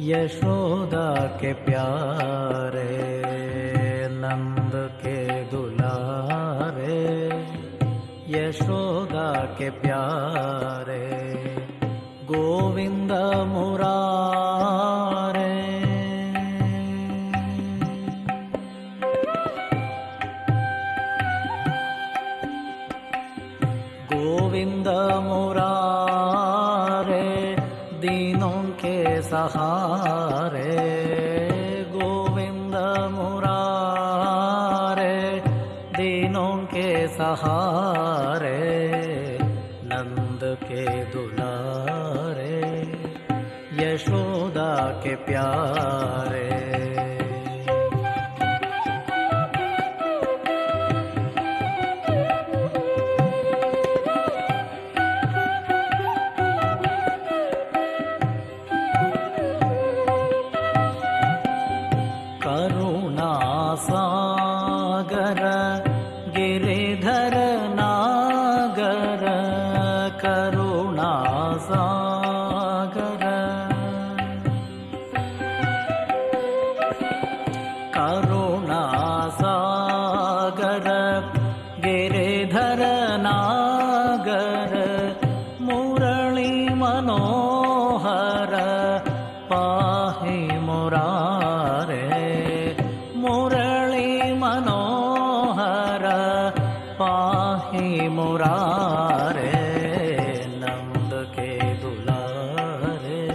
यशोदा के प्यारे, नंद के दुलारे, यशोदा के प्यारे, गोविंद मुरारे। गोविंद मुरारे, दीनों के सहारे, गोविंद मुरारे, दीनों के सहारे, नंद के दुलारे, यशोदा के प्यारे। करुणासागर गिरिधर नागर, करुणासागर, करुणासागर गिरिधर नागर, मुरली मनोहर पाहि मुरारे, मुरली मनोहर पाहि मुरारे, नंद के दुलारे,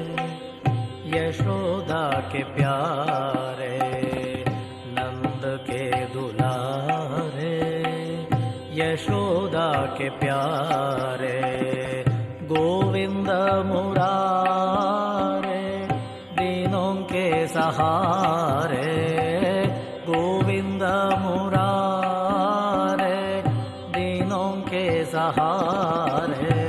यशोदा के प्यारे, नंद के दुलारे, यशोदा के प्यारे, गोविंद मुरारे, दीनों के सहारे, गोविंद मुरारे, दीनों के सहारे,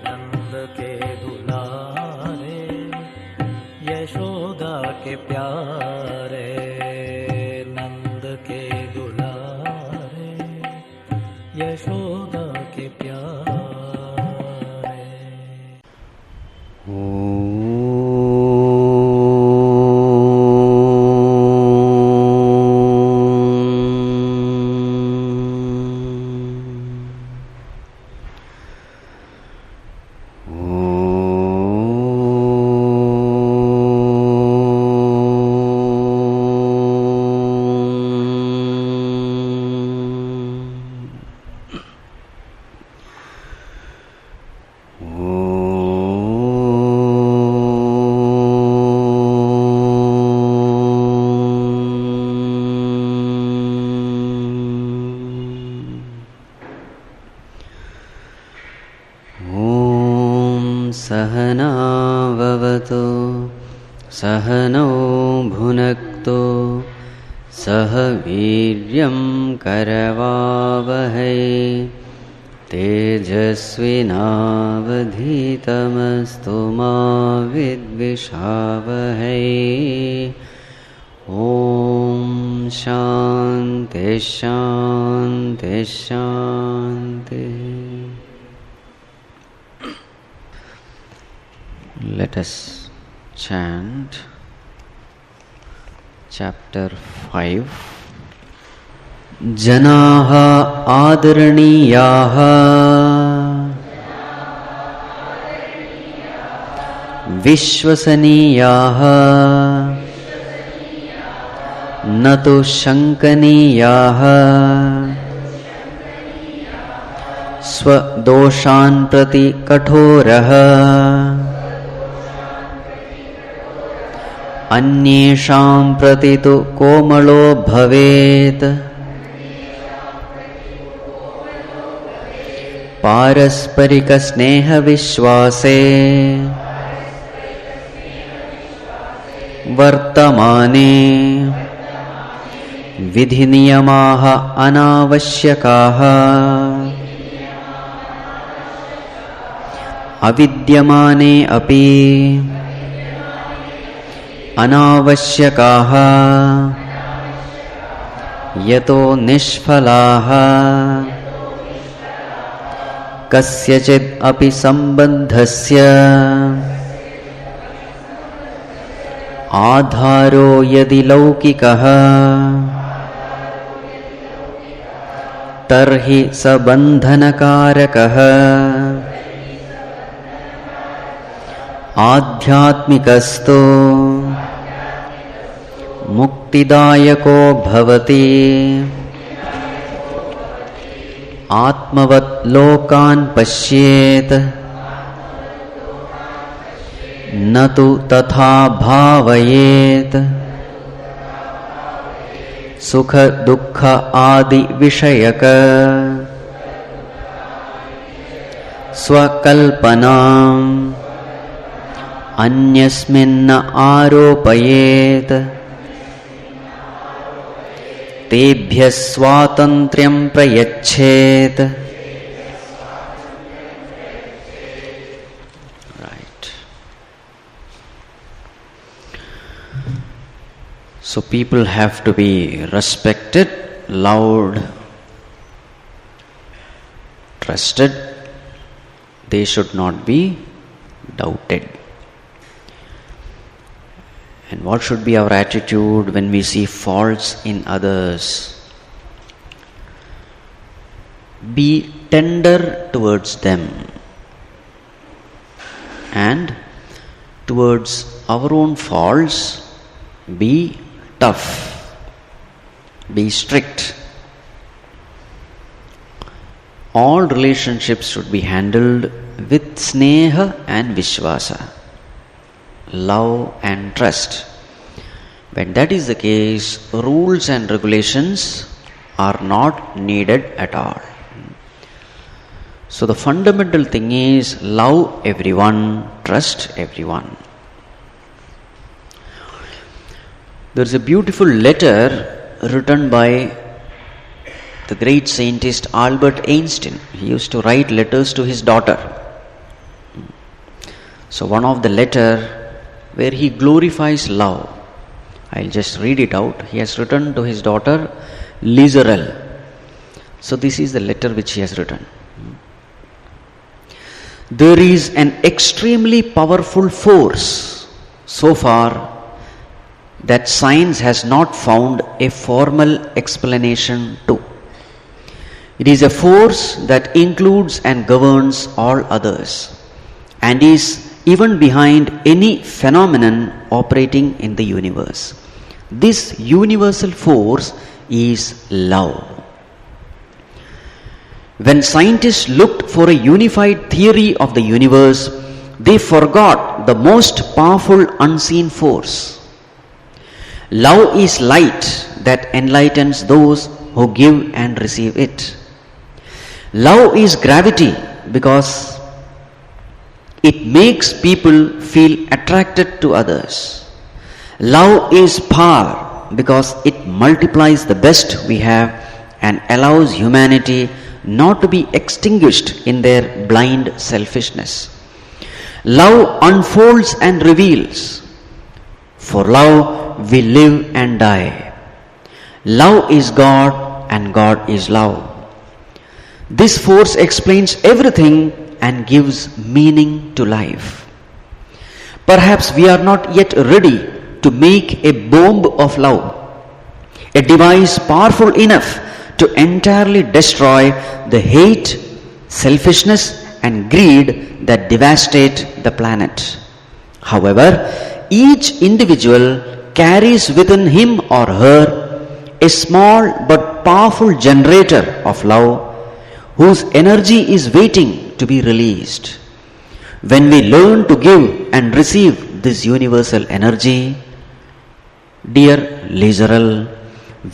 नंद के दुलारे, यशोदा के प्यारे, नंद के दुलारे, यशोदा के प्यारे। सहनाववतु सहनौ भुनक्तु सह वीर्यं करवावहै तेजस्विनावधीतमस्तु मा विद्विषावहै। ॐ शान्ति शान्ति शान्ति। Let us chant chapter 5. Janaah adaraniyaah vishwasaniyaah natu shankaniyaah swadoshan prati kathorah अन्येषां प्रति तु कोमलो भवेत्। पारस्परिक स्नेह विश्वासे वर्तमाने विधि नियमाः अनावश्यकाः अविद्यमाने अपि अनावश्यकाः यतो निष्फलाः कस्यचित् अपि सम्बन्धस्य आधारो यदि लौकिकः तर्हि स बन्धनकारकः आध्यात्मिकस्तो मुक्तिदायको भवति आत्मवत् लोकान् पश्येत् न तु तथा भावयेत् सुख दुःख आदि विषयक स्वकल्पनाम् अन्यस्मिन्न आरोपयेत् तेभ्यः स्वातन्त्र्यं प्रयच्छेत्. So people have to be respected, loved, trusted. They should not be doubted. And what should be our attitude when we see faults in others? Be tender towards them, and towards our own faults, be tough, be strict. All relationships should be handled with sneha and vishwasa, love and trust. When that is the case, rules and regulations are not needed at all. So the fundamental thing is love everyone, trust everyone. There is a beautiful letter written by the great scientist Albert Einstein. He used to write letters to his daughter. So one of the letter where he glorifies love, I'll just read it out. He has written to his daughter Lizarel. So this is the letter which he has written. There is an extremely powerful force so far that science has not found a formal explanation to. It is a force that includes and governs all others and is even behind any phenomenon operating in the universe. This universal force is love. When scientists looked for a unified theory of the universe, they forgot the most powerful unseen force. Love is light that enlightens those who give and receive it. Love is gravity because it makes people feel attracted to others. Love is power because it multiplies the best we have and allows humanity not to be extinguished in their blind selfishness. Love unfolds and reveals. For love we live and die. Love is God and God is love. This force explains everything and gives meaning to life. Perhaps we are not yet ready to make a bomb of love, a device powerful enough to entirely destroy the hate, selfishness and greed that devastate the planet. However, each individual carries within him or her a small but powerful generator of love whose energy is waiting to be released. When we learn to give and receive this universal energy, dear Lizarel,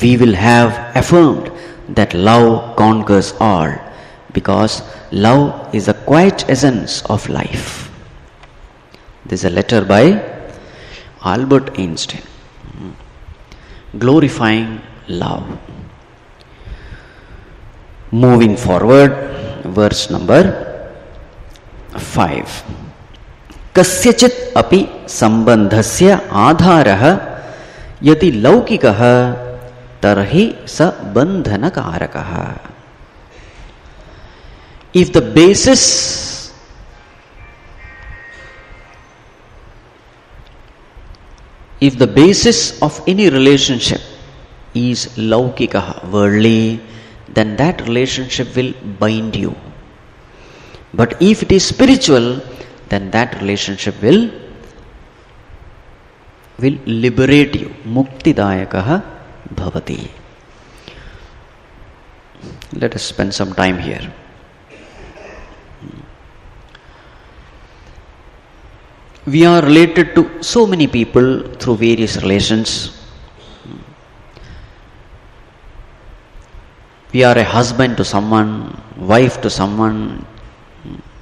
we will have affirmed that love conquers all, because love is the quiet essence of life. This is a letter by Albert Einstein, glorifying love. Moving forward, verse number 5. Kasyachit api sambandhasya adharah yati laukikah tarhi sa bandhanakarakaha. If the basis if the basis of any relationship is laukikaha, worldly, then that relationship will bind you. But if it is spiritual, then that relationship will liberate you. Muktidayakaha bhavati. Let us spend some time here. We are related to so many people through various relations. We are a husband to someone, wife to someone,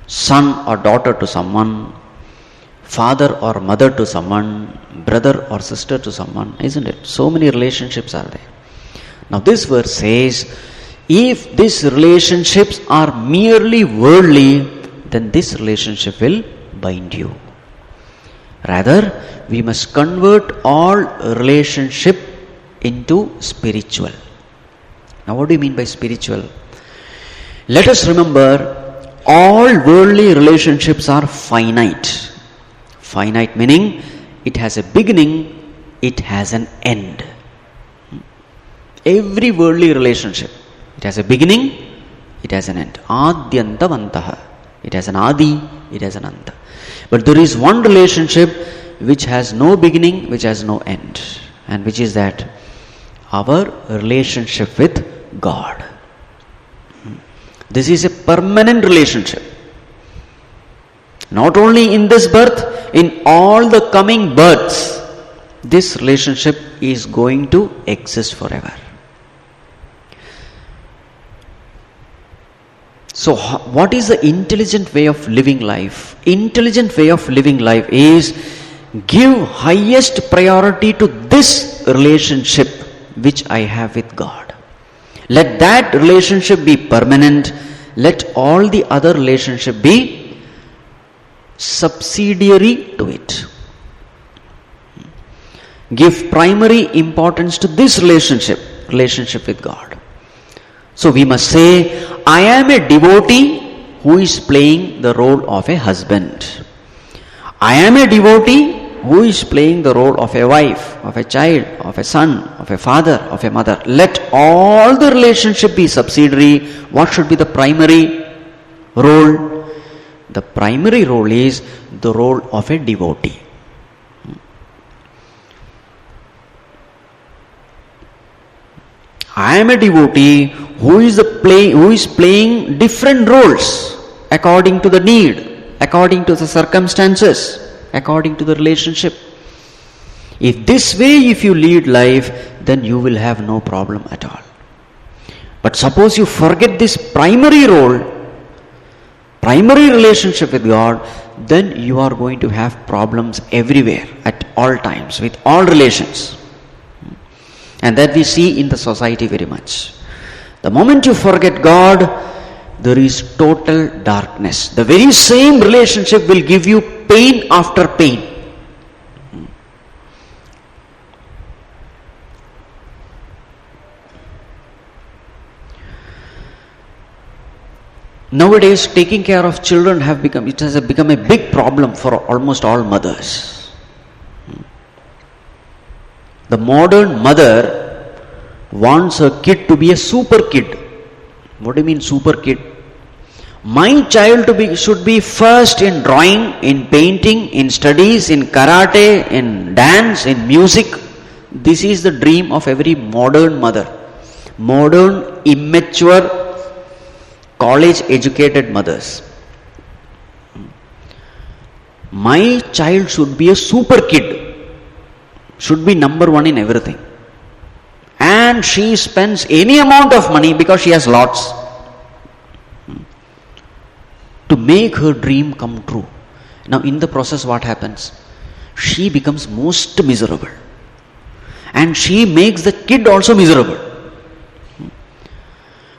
son or daughter to someone, father or mother to someone, brother or sister to someone, isn't it? So many relationships are there. Now this verse says, if these relationships are merely worldly, then this relationship will bind you. Rather, we must convert all relationship into spiritual. Now what do you mean by spiritual? Let us remember, all worldly relationships are finite. Finite meaning, it has a beginning, it has an end. Every worldly relationship, it has a beginning, it has an end. Adyantavantaha. It has an adi, it has an anta. But there is one relationship which has no beginning, which has no end. And which is that? Our relationship with God. This is a permanent relationship. Not only in this birth, in all the coming births, this relationship is going to exist forever. So what is the intelligent way of living life? Intelligent way of living life is give highest priority to this relationship which I have with God. Let that relationship be permanent. Let all the other relationship be subsidiary to it. Give primary importance to this relationship with God. So we must say, I am a devotee who is playing the role of a husband. I am a devotee who is playing the role of a wife, of a child, of a son, of a father, of a mother. Let all the relationship be subsidiary. What should be the primary role? The primary role is the role of a devotee. I am a devotee who is playing different roles according to the need, according to the circumstances, according to the relationship. If this way, if you lead life, then you will have no problem at all. But suppose you forget this primary role, primary relationship with God, then you are going to have problems everywhere, at all times, with all relations. And that we see in the society very much. The moment you forget God, there is total darkness. The very same relationship will give you pain after pain. Nowadays, taking care of children has become a big problem for almost all mothers. The modern mother wants her kid to be a super kid. What do you mean super kid? My child should be first in drawing, in painting, in studies, in karate, in dance, in music. This is the dream of every modern mother. Modern, immature, college educated mothers. My child should be a super kid. Should be number one in everything. And she spends any amount of money because she has lots to make her dream come true. Now in the process what happens? She becomes most miserable. And she makes the kid also miserable.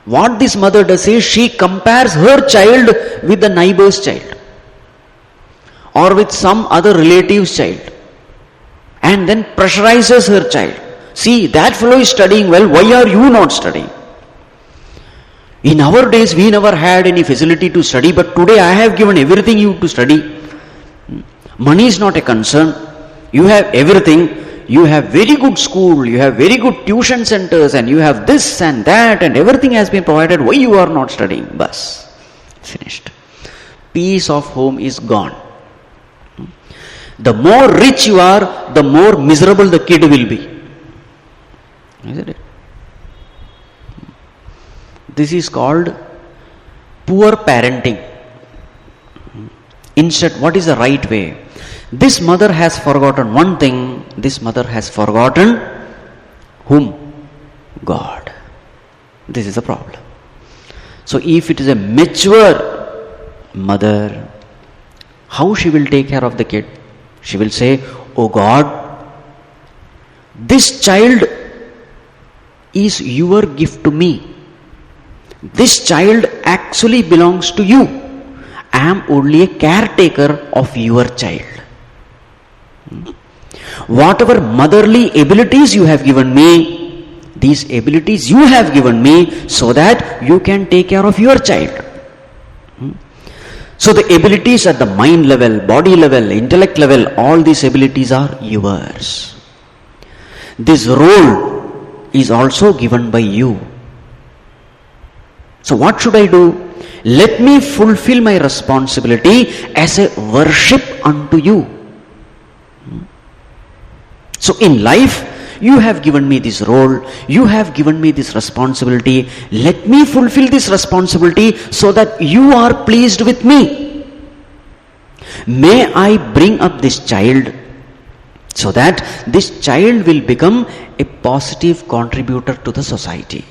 What this mother does is she compares her child with the neighbor's child or with some other relative's child. And then pressurizes her child. See, that fellow is studying well, why are you not studying? In our days, we never had any facility to study, but today I have given everything you to study. Money is not a concern. You have everything. You have very good school, you have very good tuition centers, and you have this and that, and everything has been provided. Why you are not studying? Bas. Finished. Peace of home is gone. The more rich you are, the more miserable the kid will be. Isn't it? This is called poor parenting. Instead, what is the right way? This mother has forgotten one thing. This mother has forgotten whom? God. This is the problem. So if it is a mature mother, how she will take care of the kid? She will say, "Oh God, this child is your gift to me. This child actually belongs to you. I am only a caretaker of your child. Whatever motherly abilities you have given me, these abilities you have given me so that you can take care of your child." So the abilities at the mind level, body level, intellect level, all these abilities are yours. This role is also given by you. So what should I do? Let me fulfill my responsibility as a worship unto you. So in life, you have given me this role, you have given me this responsibility. Let me fulfill this responsibility so that you are pleased with me. May I bring up this child so that this child will become a positive contributor to the society.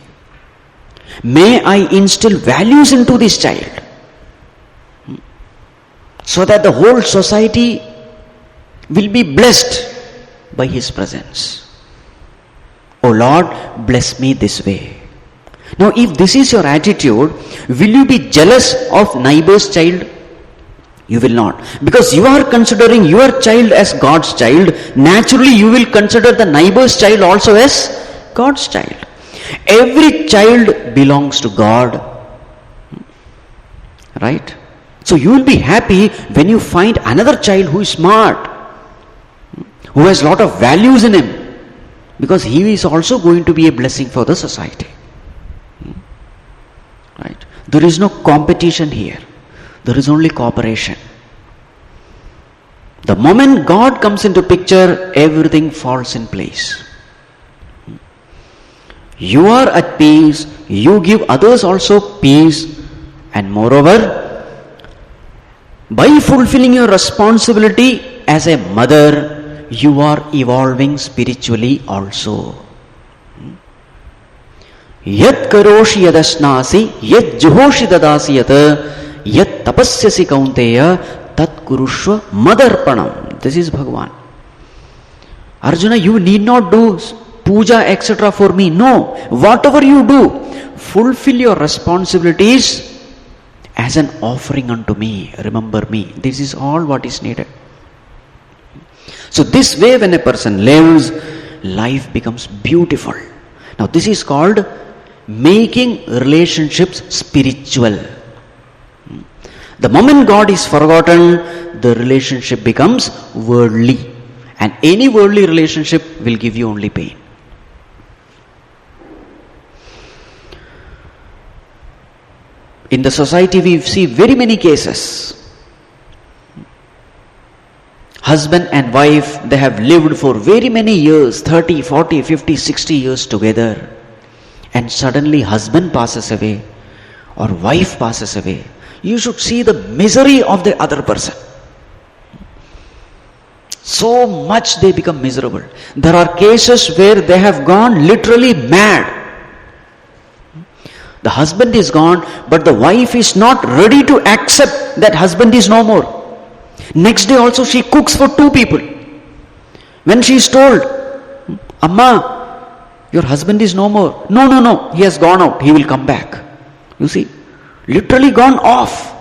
May I instill values into this child so that the whole society will be blessed by his presence. Oh Lord, bless me this way. Now if this is your attitude, will you be jealous of neighbor's child? You will not. Because you are considering your child as God's child, naturally you will consider the neighbor's child also as God's child. Every child belongs to God. Right? So you will be happy when you find another child who is smart, who has lot of values in him, because he is also going to be a blessing for the society. Right? There is no competition here. There is only cooperation. The moment God comes into picture, everything falls in place. You are at peace, you give others also peace, and moreover, by fulfilling your responsibility as a mother, you are evolving spiritually also. Yat karoshi yadasnasi, yat juhoshi dadasi yat, yat tapasyasi kaunteya, tat kurushva madarpanam. This is Bhagavan. Arjuna, you need not do puja, etc. for me. No. Whatever you do, fulfill your responsibilities as an offering unto me. Remember me. This is all what is needed. So this way when a person lives, life becomes beautiful. Now this is called making relationships spiritual. The moment God is forgotten, the relationship becomes worldly. And any worldly relationship will give you only pain. In the society we see very many cases. Husband and wife, they have lived for very many years, 30, 40, 50, 60 years together. And suddenly husband passes away or wife passes away. You should see the misery of the other person. So much they become miserable. There are cases where they have gone literally mad. The husband is gone, but the wife is not ready to accept that husband is no more. Next day also she cooks for 2 people. When she is told, Amma, your husband is no more. No, he has gone out, he will come back. You see, literally gone off.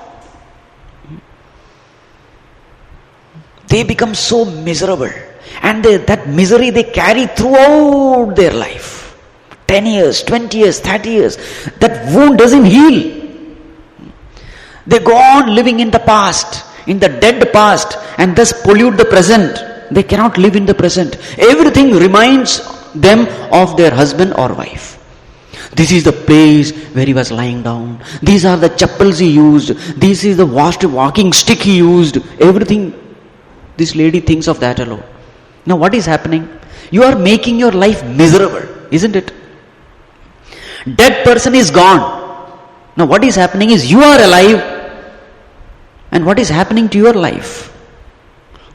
They become so miserable. And that misery they carry throughout their life. 10 years, 20 years, 30 years. That wound doesn't heal. They go on living in the past, in the dead past, and thus pollute the present. They cannot live in the present. Everything reminds them of their husband or wife. This is the place where he was lying down. These are the chappals he used. This is the walking stick he used. Everything, this lady thinks of that alone. Now what is happening? You are making your life miserable, isn't it? Dead person is gone. Now what is happening is you are alive. And what is happening to your life?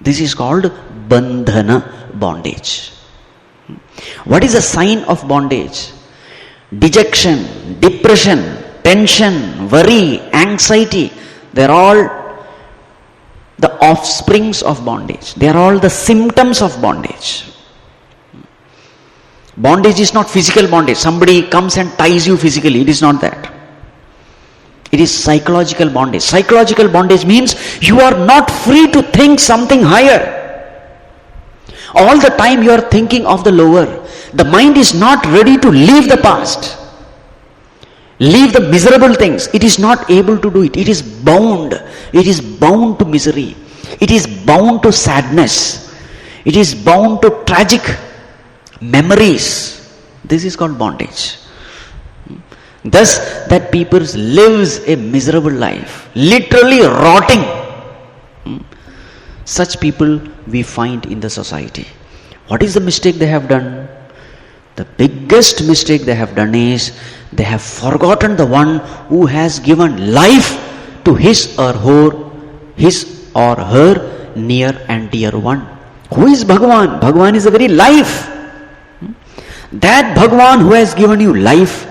This is called bandhana, bondage. What is a sign of bondage? Dejection, depression, tension, worry, anxiety. They are all the offsprings of bondage. They are all the symptoms of bondage. Bondage is not physical bondage. Somebody comes and ties you physically. It is not that. It is psychological bondage. Psychological bondage means you are not free to think something higher. All the time you are thinking of the lower. The mind is not ready to leave the past. Leave the miserable things. It is not able to do it. It is bound. It is bound to misery. It is bound to sadness. It is bound to tragic memories. This is called bondage. Thus, that people lives a miserable life, literally rotting. Such people we find in the society. What is the mistake they have done? The biggest mistake they have done is they have forgotten the one who has given life to his or her near and dear one. Who is Bhagavan? Bhagavan is the very life. That Bhagavan who has given you life,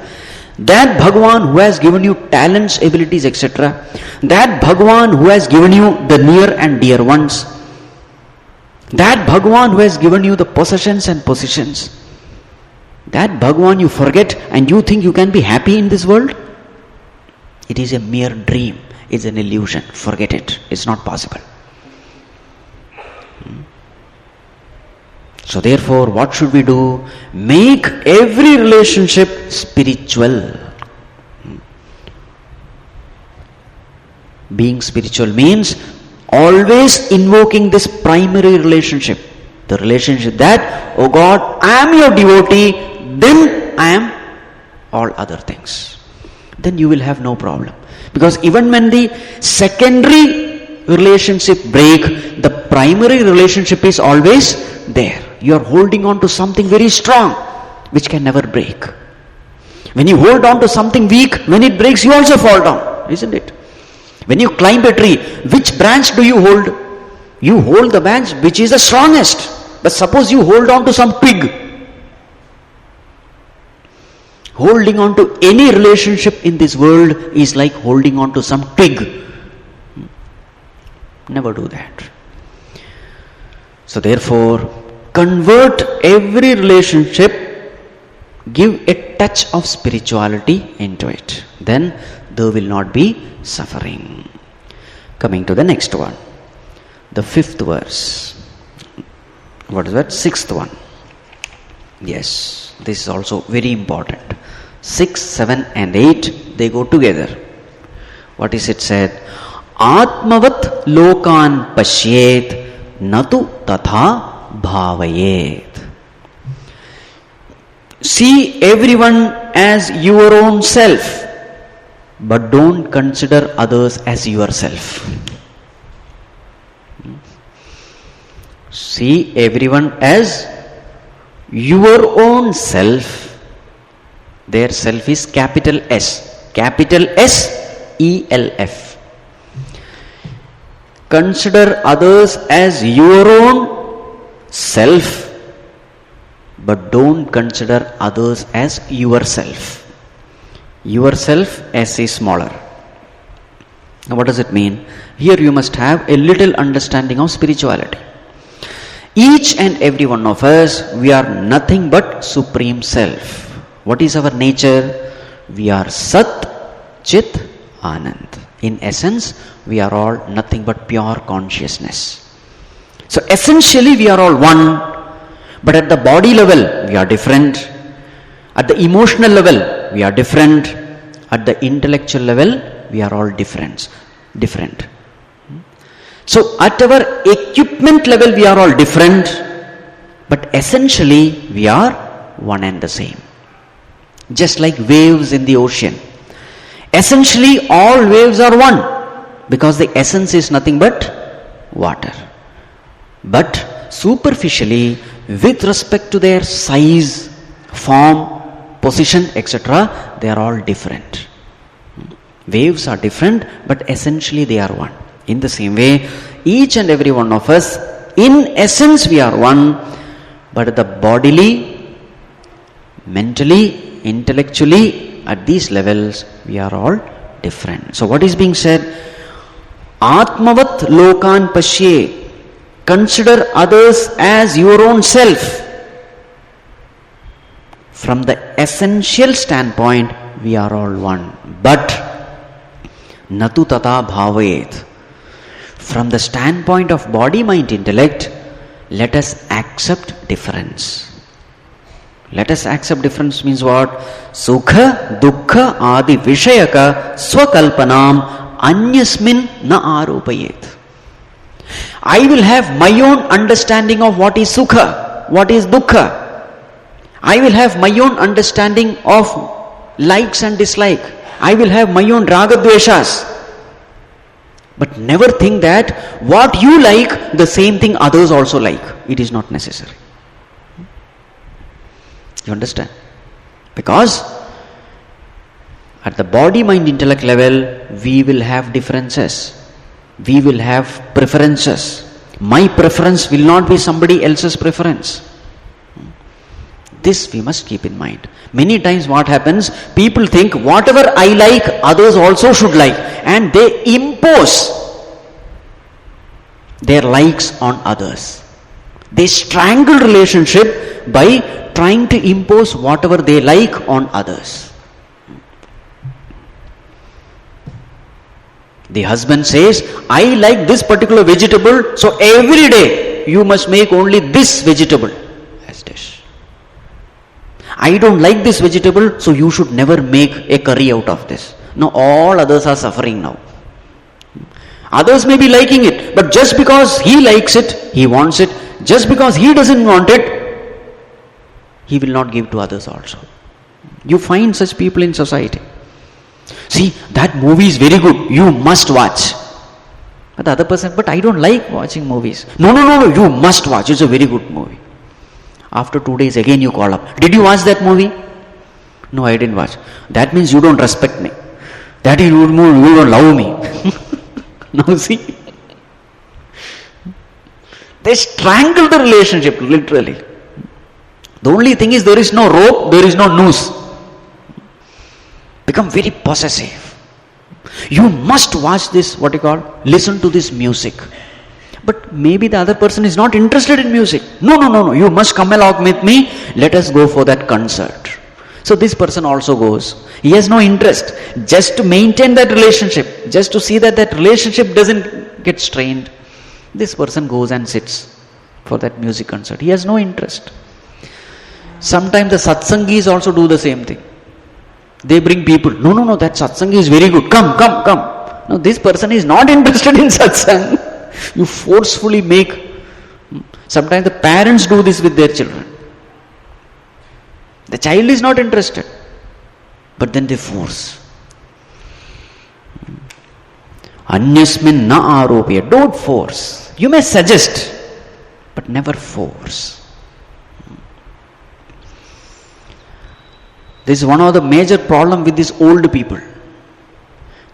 that Bhagavan who has given you talents, abilities, etc., that Bhagavan who has given you the near and dear ones, that Bhagavan who has given you the possessions and positions, that Bhagavan you forget and you think you can be happy in this world? It is a mere dream. It's an illusion. Forget it. It's not possible. So therefore, what should we do? Make every relationship spiritual. Being spiritual means always invoking this primary relationship. The relationship that, oh God, I am your devotee, then I am all other things. Then you will have no problem. Because even when the secondary relationship break, the primary relationship is always there. You are holding on to something very strong, which can never break. When you hold on to something weak, when it breaks, you also fall down, isn't it? When you climb a tree, which branch do you hold? You hold the branch which is the strongest. But suppose you hold on to some twig. Holding on to any relationship in this world is like holding on to some twig. Never do that. So therefore, convert every relationship, give a touch of spirituality into it. Then there will not be suffering. Coming to the next one, the 5th verse. What is that? 6th one. Yes, this is also very important. 6, 7 and 8, they go together. What is it said? Atmavat lokan pashyet natu tatha bhavayet. See everyone as your own self, but don't consider others as yourself. See everyone as your own self. Their self is capital S. Capital S-E-L-F. Consider others as your own self, but don't consider others as yourself. Yourself, S is smaller. Now what does it mean? Here you must have a little understanding of spirituality. Each and every one of us, we are nothing but Supreme Self. What is our nature? We are Sat, Chit, Anand. In essence, we are all nothing but pure consciousness. So essentially we are all one, but at the body level we are different. At the emotional level we are different. At the intellectual level we are all different. So at our equipment level we are all different, but essentially we are one and the same. Just like waves in the ocean. Essentially all waves are one, because the essence is nothing but water. But superficially, with respect to their size, form, position, etc., they are all different. Waves are different, but essentially they are one. In the same way, each and every one of us, in essence we are one, but the bodily, mentally, intellectually, at these levels, we are all different. So what is being said? Atmavat lokan pashye. Consider others as your own self. From the essential standpoint, we are all one. But natu tata bhavayet. From the standpoint of body, mind, intellect, let us accept difference. Let us accept difference means what? Sukha, dukkha, adi vishayaka swakalpanam anyasmin na arupayet. I will have my own understanding of what is sukha, what is dukkha. I will have my own understanding of likes and dislike. I will have my own raga dveshas. But never think that what you like, the same thing others also like. It is not necessary. You understand? Because at the body, mind, intellect level, we will have differences. We will have preferences. My preference will not be somebody else's preference. This we must keep in mind. Many times what happens, people think whatever I like, others also should like. And they impose their likes on others. They strangle relationship by trying to impose whatever they like on others. The husband says, I like this particular vegetable, so every day you must make only this vegetable as dish. I don't like this vegetable, so you should never make a curry out of this. No, all others are suffering now. Others may be liking it, but just because he likes it, he wants it, just because he doesn't want it, he will not give to others also. You find such people in society. See, that movie is very good, you must watch. But the other person, but I don't like watching movies. No, you must watch, it's a very good movie. After 2 days again you call up, did you watch that movie? No, I didn't watch. That means you don't respect me. That is, you don't love me. Now see, they strangle the relationship literally. The only thing is there is no rope, there is no noose. Become very possessive. You must watch this, listen to this music. But maybe the other person is not interested in music. No, you must come along with me, let us go for that concert. So this person also goes. He has no interest. Just to maintain that relationship, just to see that that relationship doesn't get strained, this person goes and sits for that music concert. He has no interest. Sometimes the satsangis also do the same thing. They bring people. No, that satsang is very good. Come. No, this person is not interested in satsang. You forcefully make. Sometimes the parents do this with their children. The child is not interested, but then they force. Anyasmin na aropya. Don't force. You may suggest, but never force. This is one of the major problem with these old people.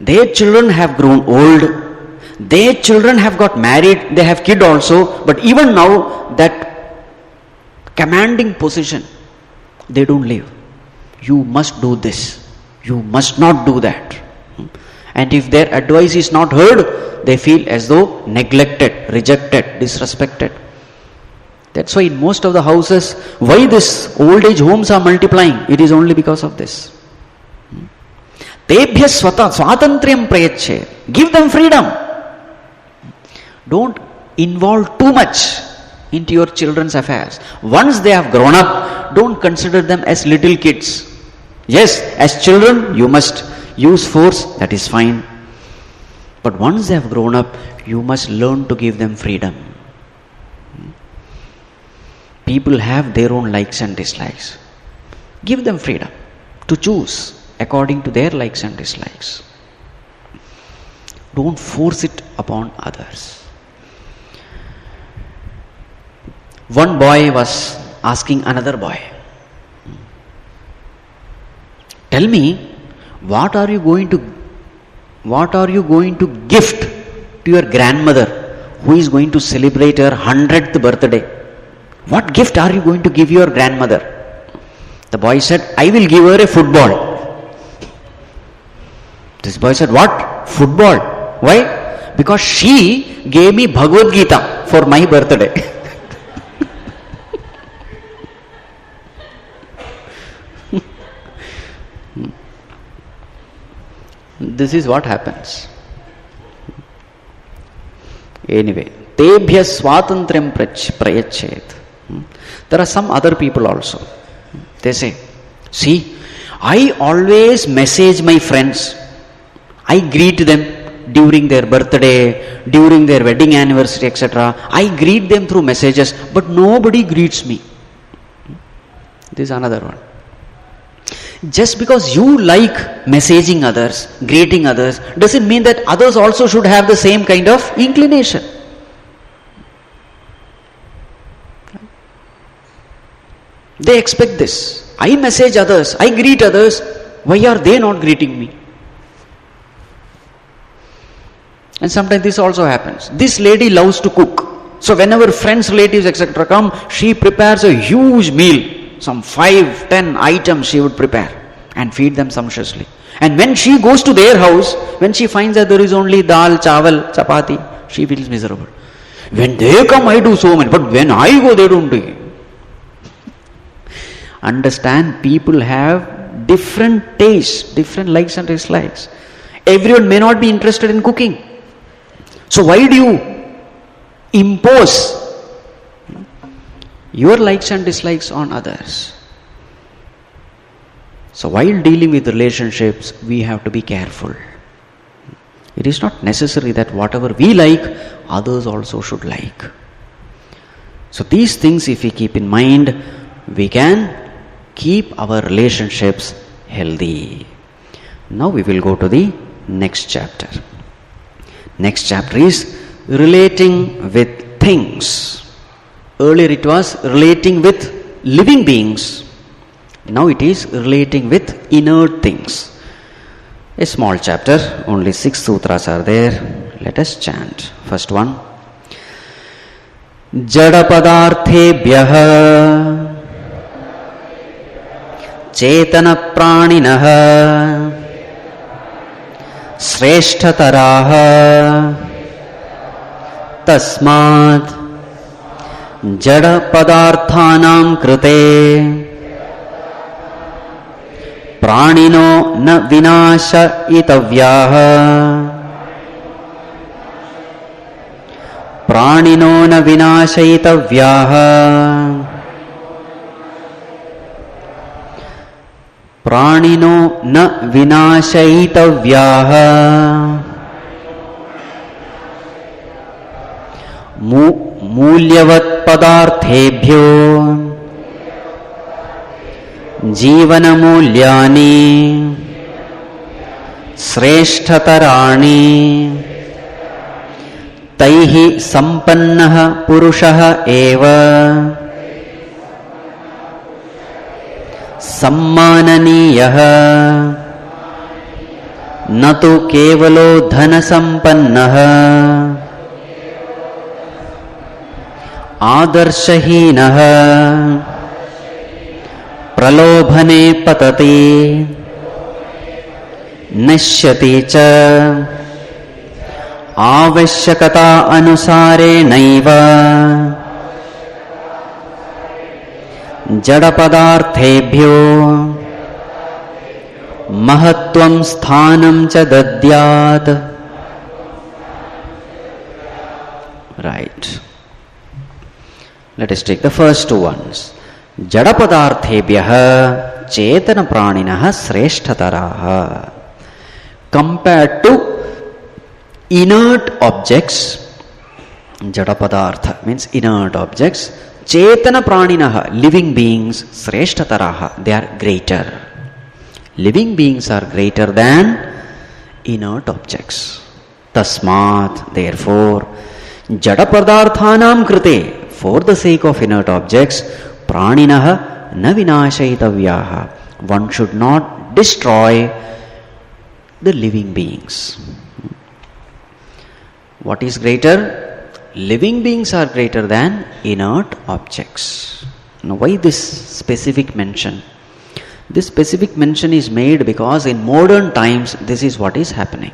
Their children have grown old. Their children have got married. They have kid also. But even now, that commanding position, they don't live. You must do this. You must not do that. And if their advice is not heard, they feel as though neglected, rejected, disrespected. That's why in most of the houses, why this old age homes are multiplying? It is only because of this. Tebhya swatantriyam prayache. Give them freedom. Don't involve too much into your children's affairs. Once they have grown up, don't consider them as little kids. Yes, as children, you must use force, that is fine. But once they have grown up, you must learn to give them freedom. People have their own likes and dislikes. Give them freedom to choose according to their likes and dislikes. Don't force it upon others. One boy was asking another boy, tell me, what are you going to gift to your grandmother who is going to celebrate her 100th birthday? What gift are you going to give your grandmother? The boy said, I will give her a football. This boy said, what? Football? Why? Because she gave me Bhagavad Gita for my birthday. This is what happens. Anyway, tebhya swatantriyam prayachet. There are some other people also. They say, see, I always message my friends. I greet them during their birthday, during their wedding anniversary, etc. I greet them through messages, but nobody greets me. This is another one. Just because you like messaging others, greeting others, doesn't mean that others also should have the same kind of inclination. They expect this. I message others, I greet others, why are they not greeting me? And sometimes this also happens. This lady loves to cook. So whenever friends, relatives, etc. come, she prepares a huge meal. Some 5-10 items she would prepare and feed them sumptuously. And when she goes to their house, when she finds that there is only dal, chawal, chapati, she feels miserable. When they come, I do so many, but when I go, they don't do it. Understand, people have different tastes, different likes and dislikes. Everyone may not be interested in cooking. So why do you impose your likes and dislikes on others? So while dealing with relationships, we have to be careful. It is not necessary that whatever we like, others also should like. So these things, if we keep in mind, we can keep our relationships healthy. Now we will go to the next chapter. Next chapter is relating with things. Earlier it was relating with living beings. Now it is relating with inert things. A small chapter, only 6 sutras are there. Let us chant. First one. Jada padarthebhyah chetana praninah sreshtataraha tasmat jada padarthanam krite pranino na vinasha itavyah pranino na vinasha itavyah pranino na vinasha itavyah मूल्यवत् पदार्थेभ्यो जीवनमूल्यानि श्रेष्ठतराणि तैः सम्पन्नः पुरुषः एव सम्माननीयः न तु केवलो धनसम्पन्नः आदर्शहीनः प्रलोभने पतति नश्यति च आवश्यकता अनुसारेणैव जडपदार्थेभ्यो महत्त्वं स्थानं च दद्यात्. Right. Let us take the first two ones. Jadapadarthebhyah chetana praninah sreshtataraha. Compared to inert objects, jadapadartha means inert objects, chetana praninaha, living beings, sreshtataraha, they are greater. Living beings are greater than inert objects. Tasmat, therefore, jadapadarthanam krite, for the sake of inert objects, praninaha na vinashayitavyaha, one should not destroy the living beings. What is greater? Living beings are greater than inert objects. Now, why this specific mention? This specific mention is made because in modern times this is what is happening.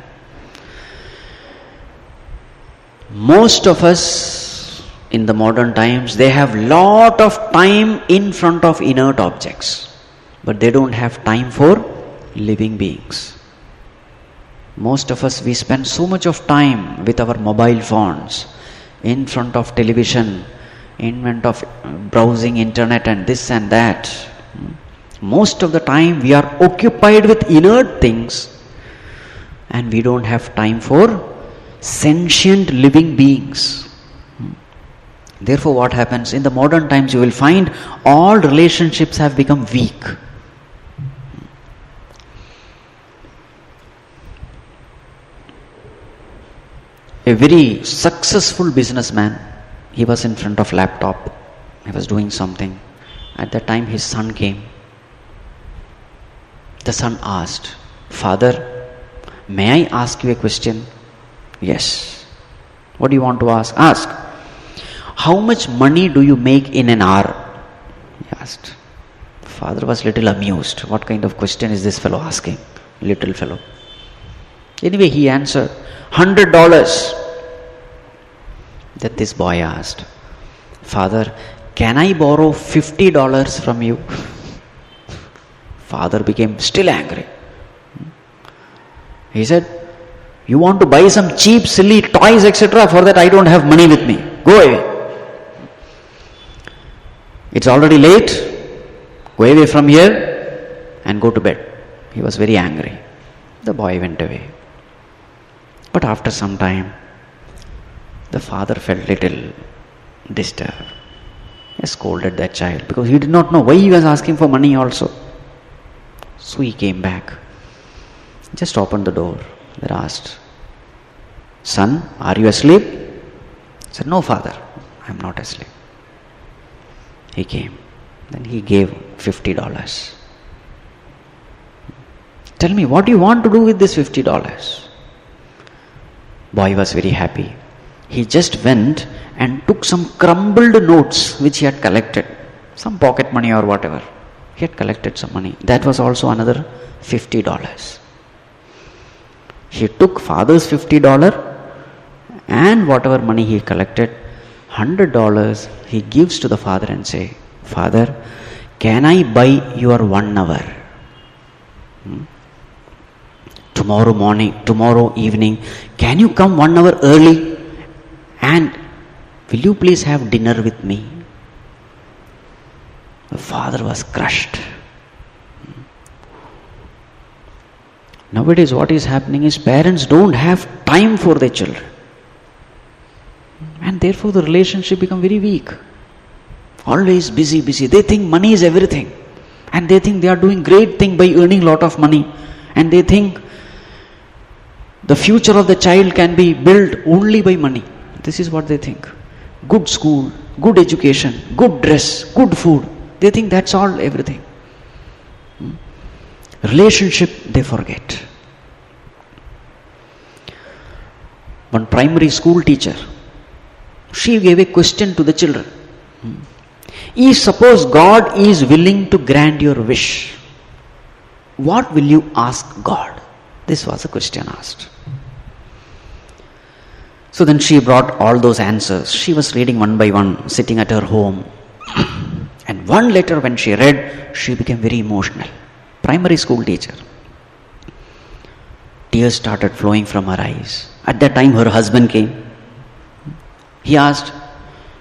Most of us in the modern times, they have lot of time in front of inert objects, but they don't have time for living beings. Most of us, we spend so much of time with our mobile phones, in front of television, in front of browsing internet and this and that. Most of the time we are occupied with inert things and we don't have time for sentient living beings. Therefore, what happens? In the modern times you will find all relationships have become weak. A very successful businessman, he was in front of laptop, he was doing something. At that time his son came. The son asked, "Father, may I ask you a question?" "Yes." "What do you want to ask?" "Ask. How much money do you make in an hour?" He asked. Father was little amused. What kind of question is this fellow asking? Little fellow. Anyway, he answered, $100. That this boy asked, "Father, can I borrow $50 from you?" Father became still angry. He said, "You want to buy some cheap, silly toys, etc. For that I don't have money with me. Go away. It's already late. Go away from here and go to bed." He was very angry. The boy went away. But after some time, the father felt little disturbed. He scolded that child because he did not know why he was asking for money also. So he came back, just opened the door. They asked, "Son, are you asleep?" He said, "No, father, I am not asleep." He came. Then he gave $50. "Tell me, what do you want to do with this $50? Boy was very happy. He just went and took some crumbled notes which he had collected, some pocket money or whatever. He had collected some money. That was also another $50. He took father's $50 and whatever money he collected, $100 he gives to the father and say, "Father, can I buy your 1 hour? Tomorrow morning, tomorrow evening, can you come 1 hour early and will you please have dinner with me?" The father was crushed. Nowadays what is happening is parents don't have time for their children. And therefore the relationship become very weak. Always busy. They think money is everything. And they think they are doing great thing by earning lot of money. And they think the future of the child can be built only by money. This is what they think. Good school, good education, good dress, good food. They think that's all everything. Relationship they forget. One primary school teacher, she gave a question to the children. If suppose God is willing to grant your wish, what will you ask God? This was a question asked. So then she brought all those answers. She was reading one by one, sitting at her home. And one letter when she read, she became very emotional. Primary school teacher. Tears started flowing from her eyes. At that time her husband came. He asked,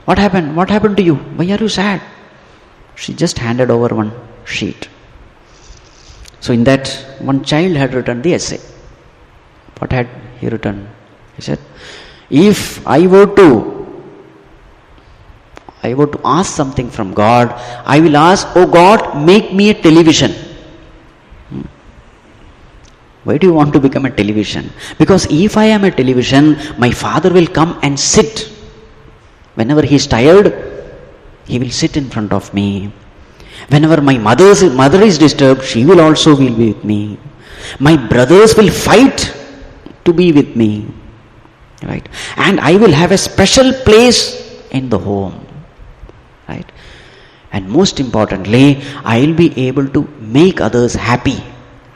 "What happened? What happened to you? Why are you sad?" She just handed over one sheet. So in that, one child had written the essay. What had he written? He said, if I were to ask something from God, I will ask, oh God, make me a television. Why do you want to become a television? Because if I am a television, my father will come and sit. Whenever he is tired, he will sit in front of me. Whenever my mother is disturbed, she will also be with me. My brothers will fight to be with me. Right? And I will have a special place in the home. Right? And most importantly, I will be able to make others happy.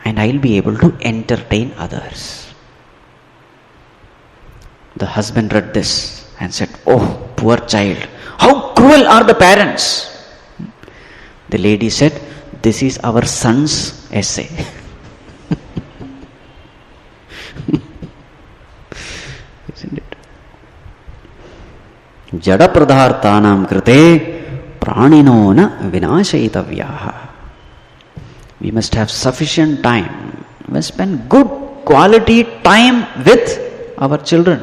And I will be able to entertain others. The husband read this and said, oh, poor child, how cruel are the parents. The lady said, this is our son's essay. Isn't it? Jada pradhartanam krite pranino na vinashayitavyaha. We must have sufficient time. We must spend good quality time with our children,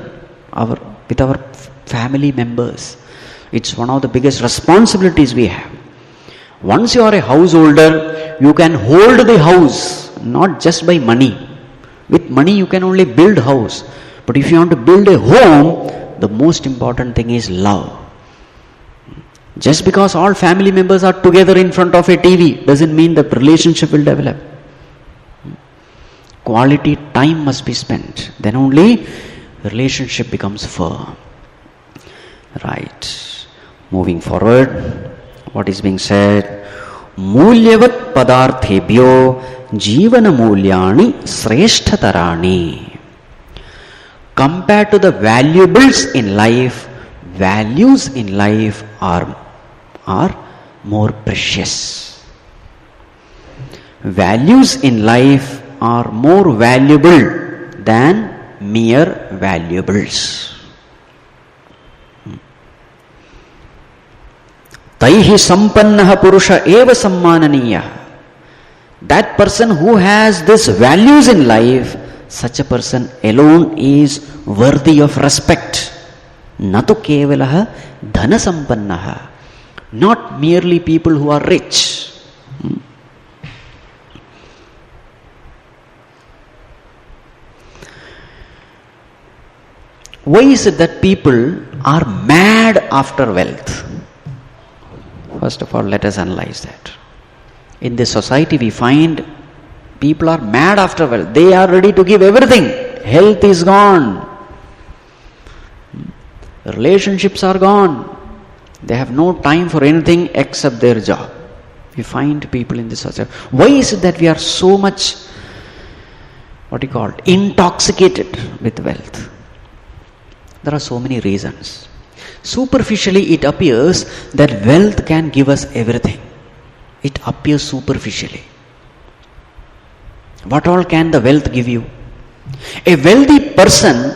with our family members. It's one of the biggest responsibilities we have. Once you are a householder, you can hold the house, not just by money. With money you can only build house. But if you want to build a home, the most important thing is love. Just because all family members are together in front of a TV doesn't mean the relationship will develop. Quality time must be spent. Then only the relationship becomes firm. Right. Moving forward, what is being said? Mulyavat padarthebhyo jivana mulyani sreshtatarani. Compared to the valuables in life, values in life are more precious. Values in life are more valuable than mere valuables. Taihi sampannaha purusha eva sammananiya. That person who has these values in life, such a person alone is worthy of respect. Natu kevalaha dhana sampannaha. Not merely people who are rich. Why is it that people are mad after wealth? First of all, let us analyze that. In this society we find people are mad after wealth. They are ready to give everything. Health is gone. Relationships are gone. They have no time for anything except their job. We find people in this society. Why is it that we are so much, intoxicated with wealth? There are so many reasons. Superficially, it appears that wealth can give us everything. It appears superficially. What all can the wealth give you? A wealthy person,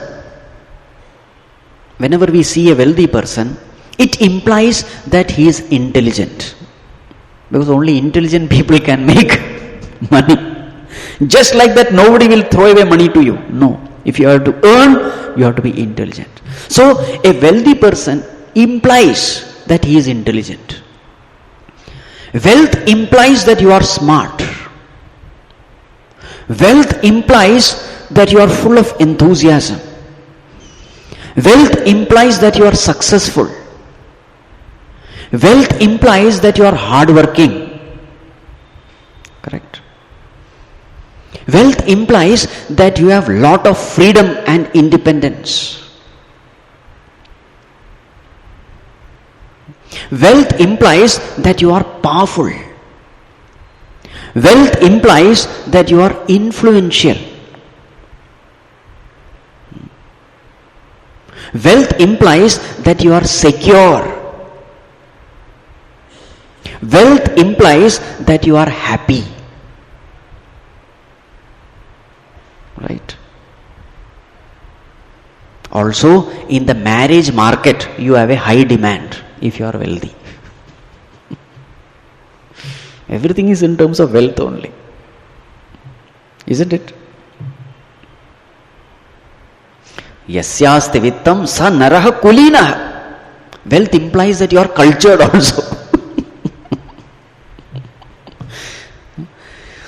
whenever we see a wealthy person, it implies that he is intelligent. Because only intelligent people can make money. Just like that, nobody will throw away money to you. No. If you have to earn, you have to be intelligent. So, a wealthy person implies that he is intelligent. Wealth implies that you are smart. Wealth implies that you are full of enthusiasm. Wealth implies that you are successful. Wealth implies that you are hardworking. Correct? Wealth implies that you have lot of freedom and independence. Wealth implies that you are powerful. Wealth implies that you are influential. Wealth implies that you are secure. Wealth implies that you are happy. Right? Also, in the marriage market, you have a high demand if you are wealthy. Everything is in terms of wealth only. Isn't it? Yasyasti vittam sa naraha kulina. Wealth implies that you are cultured also.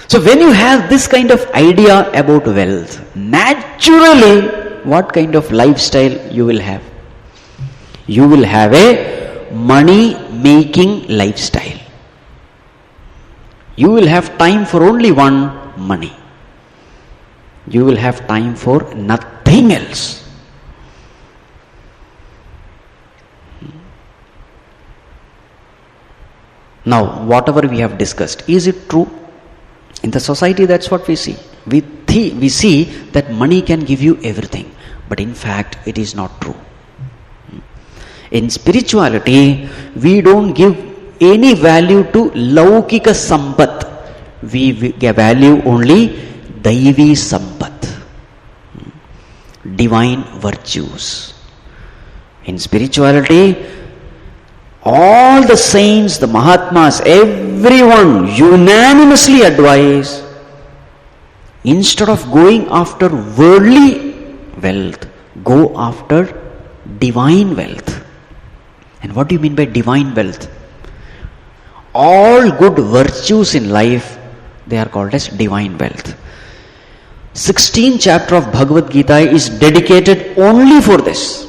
So when you have this kind of idea about wealth, naturally, what kind of lifestyle you will have? You will have a money-making lifestyle. You will have time for only one, money. You will have time for nothing else. Now, whatever we have discussed, is it true? In the society, that's what we see. We see that money can give you everything, but in fact, it is not true. In spirituality, we don't give any value to laukika sampat. We value only daivi sampat, divine virtues. In spirituality, all the saints, the Mahatmas, everyone unanimously advise, instead of going after worldly wealth, go after divine wealth. And what do you mean by divine wealth? All good virtues in life, they are called as divine wealth. 16th chapter of Bhagavad Gita is dedicated only for this.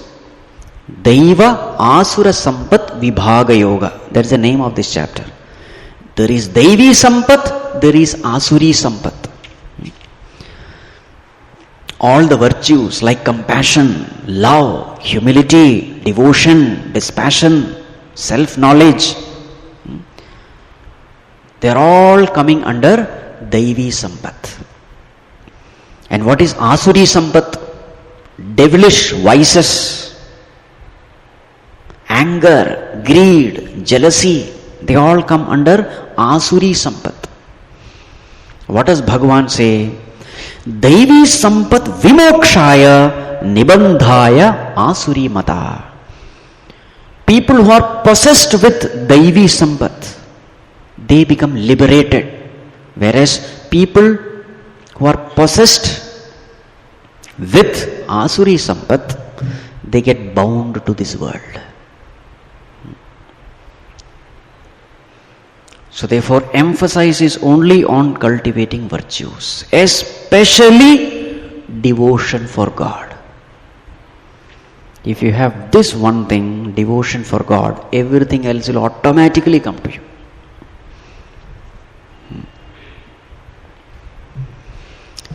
Daiva Asura Sampat Vibhaga Yoga. That is the name of this chapter. There is Daivi Sampat, there is Asuri Sampat. All the virtues like compassion, love, humility, devotion, dispassion, self-knowledge, they are all coming under Daivi Sampat. And what is Asuri Sampat? Devilish vices, anger, greed, jealousy, they all come under Asuri Sampat. What does Bhagavan say? Daivi Sampat Vimokshaya Nibandhaya Asuri Mata. People who are possessed with Daivi Sampat, they become liberated. Whereas people who are possessed with Asuri Sampat, they get bound to this world. So therefore, emphasis is only on cultivating virtues, especially devotion for God. If you have this one thing, devotion for God, everything else will automatically come to you.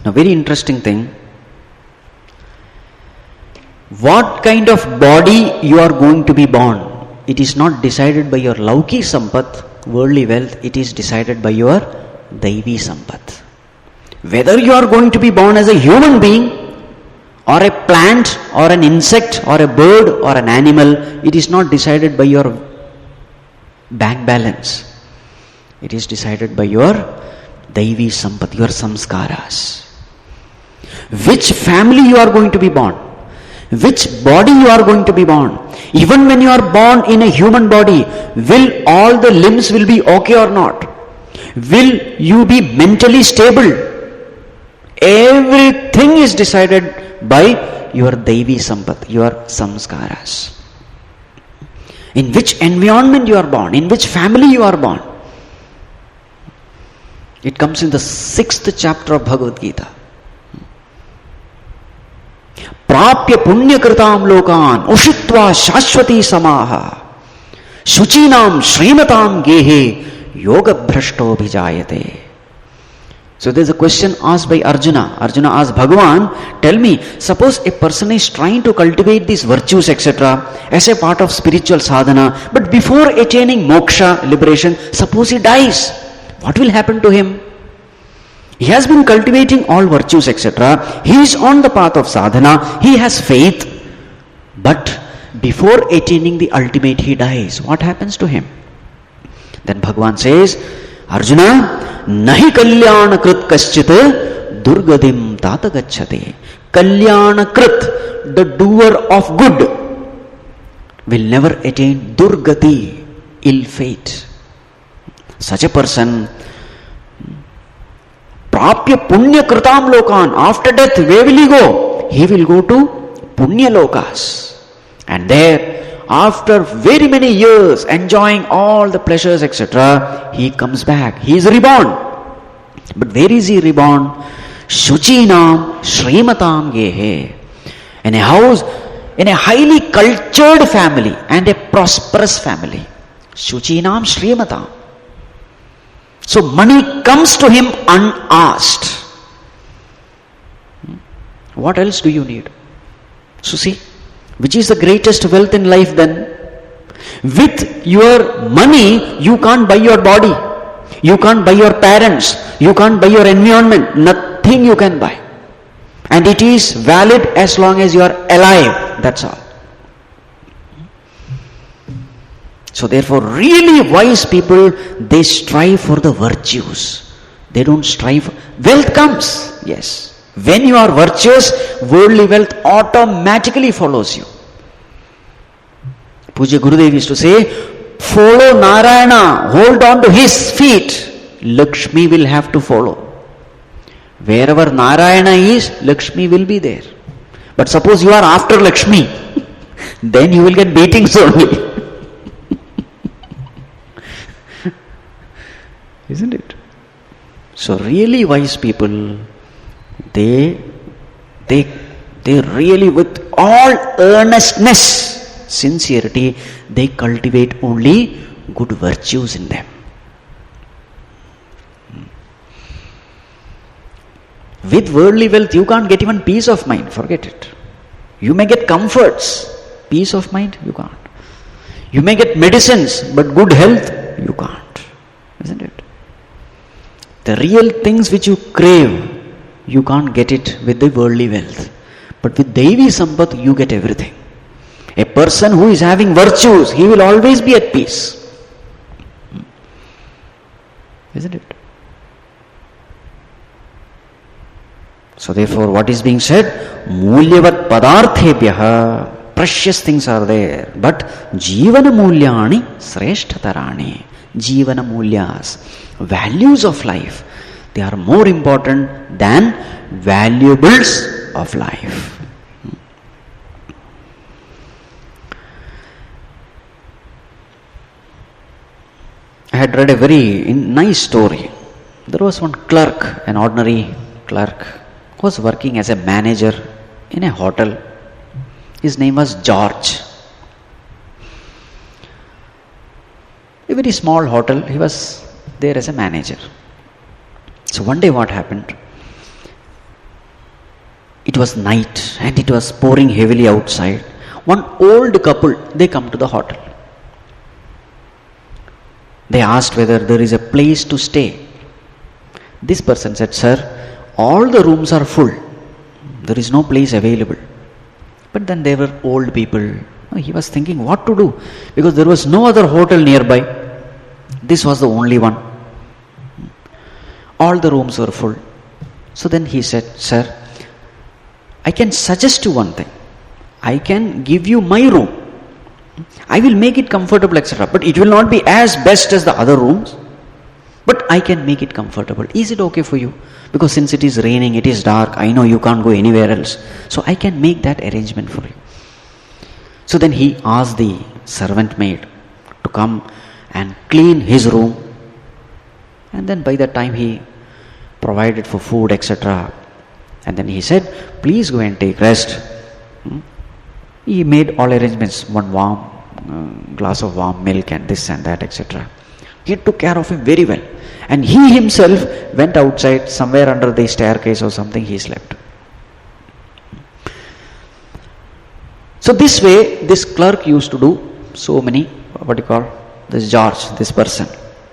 Now, very interesting thing. What kind of body you are going to be born, it is not decided by your lauki sampat, worldly wealth, it is decided by your Daivi Sampat. Whether you are going to be born as a human being, or a plant, or an insect, or a bird, or an animal, it is not decided by your bank balance. It is decided by your Daivi Sampat, your samskaras. Which family you are going to be born, which body you are going to be born. Even when you are born in a human body, will all the limbs will be okay or not? Will you be mentally stable? Everything is decided by your Daivi Sampat, your samskaras. In which environment you are born, in which family you are born. It comes in the 6th chapter of Bhagavad Gita. Prapya punya kritam lokan ushitva shashwati samaha shuchinam shrimatam gehe yoga bhrashto bhijayate. So there is a question asked by Arjuna. Arjuna asked Bhagavan, tell me, suppose a person is trying to cultivate these virtues etc. as a part of spiritual sadhana, but before attaining moksha, liberation, suppose he dies, what will happen to him? He has been cultivating all virtues etc. He is on the path of sadhana. He has faith. But before attaining the ultimate, he dies. What happens to him? Then Bhagavan says, Arjuna, nahi kalyana krit kaschit durgadim tata gacchate. Kalyana krit, the doer of good, will never attain durgati, ill fate. Such a person, Prapya punya kritam lokan, after death, where will he go? He will go to Punya Lokas. And there, after very many years enjoying all the pleasures, etc., he comes back. He is reborn. But where is he reborn? Shuchinam Srimatam Gehe. In a house, in a highly cultured family and a prosperous family. Shuchinam Srimatam. So money comes to him unasked. What else do you need? So see, which is the greatest wealth in life then? With your money, you can't buy your body. You can't buy your parents. You can't buy your environment. Nothing you can buy. And it is valid as long as you are alive. That's all. So therefore, really wise people, they strive for the virtues. They don't strive. Wealth comes, yes. When you are virtuous, worldly wealth automatically follows you. Puja Gurudev used to say, follow Narayana, hold on to his feet. Lakshmi will have to follow. Wherever Narayana is, Lakshmi will be there. But suppose you are after Lakshmi, then you will get beatings only. Isn't it? So really wise people, they really with all earnestness, sincerity, they cultivate only good virtues in them. With worldly wealth, you can't get even peace of mind. Forget it. You may get comforts. Peace of mind, you can't. You may get medicines, but good health, you can't. Isn't it? The real things which you crave, you can't get it with the worldly wealth. But with Devi Sampat, you get everything. A person who is having virtues, he will always be at peace. Isn't it? So therefore, what is being said? Mulyavat padarthebhyaha. Precious things are there. But jivana mulyani sreshtatarani. Jivana mulyas. Values of life. They are more important than valuables of life. I had read a very nice story. There was one clerk, an ordinary clerk, who was working as a manager in a hotel. His name was George. A very small hotel. He was there as a manager. So one day what happened? It was night and it was pouring heavily outside. One old couple, they come to the hotel. They asked whether there is a place to stay. This person said, sir, all the rooms are full. There is no place available. But then they were old people. He was thinking what to do, because there was no other hotel nearby. This was the only one. All the rooms were full. So then he said, sir, I can suggest you one thing. I can give you my room. I will make it comfortable, etc. But it will not be as best as the other rooms. But I can make it comfortable. Is it okay for you? Because since it is raining, it is dark, I know you can't go anywhere else. So I can make that arrangement for you. So then he asked the servant maid to come and clean his room. And then by the time he provided for food, etc. And then he said, please go and take rest. He made all arrangements, one warm glass of warm milk and this and that, etc. He took care of him very well. And he himself went outside, somewhere under the staircase or something, he slept. So this way, this clerk used to do so many, this George, this person.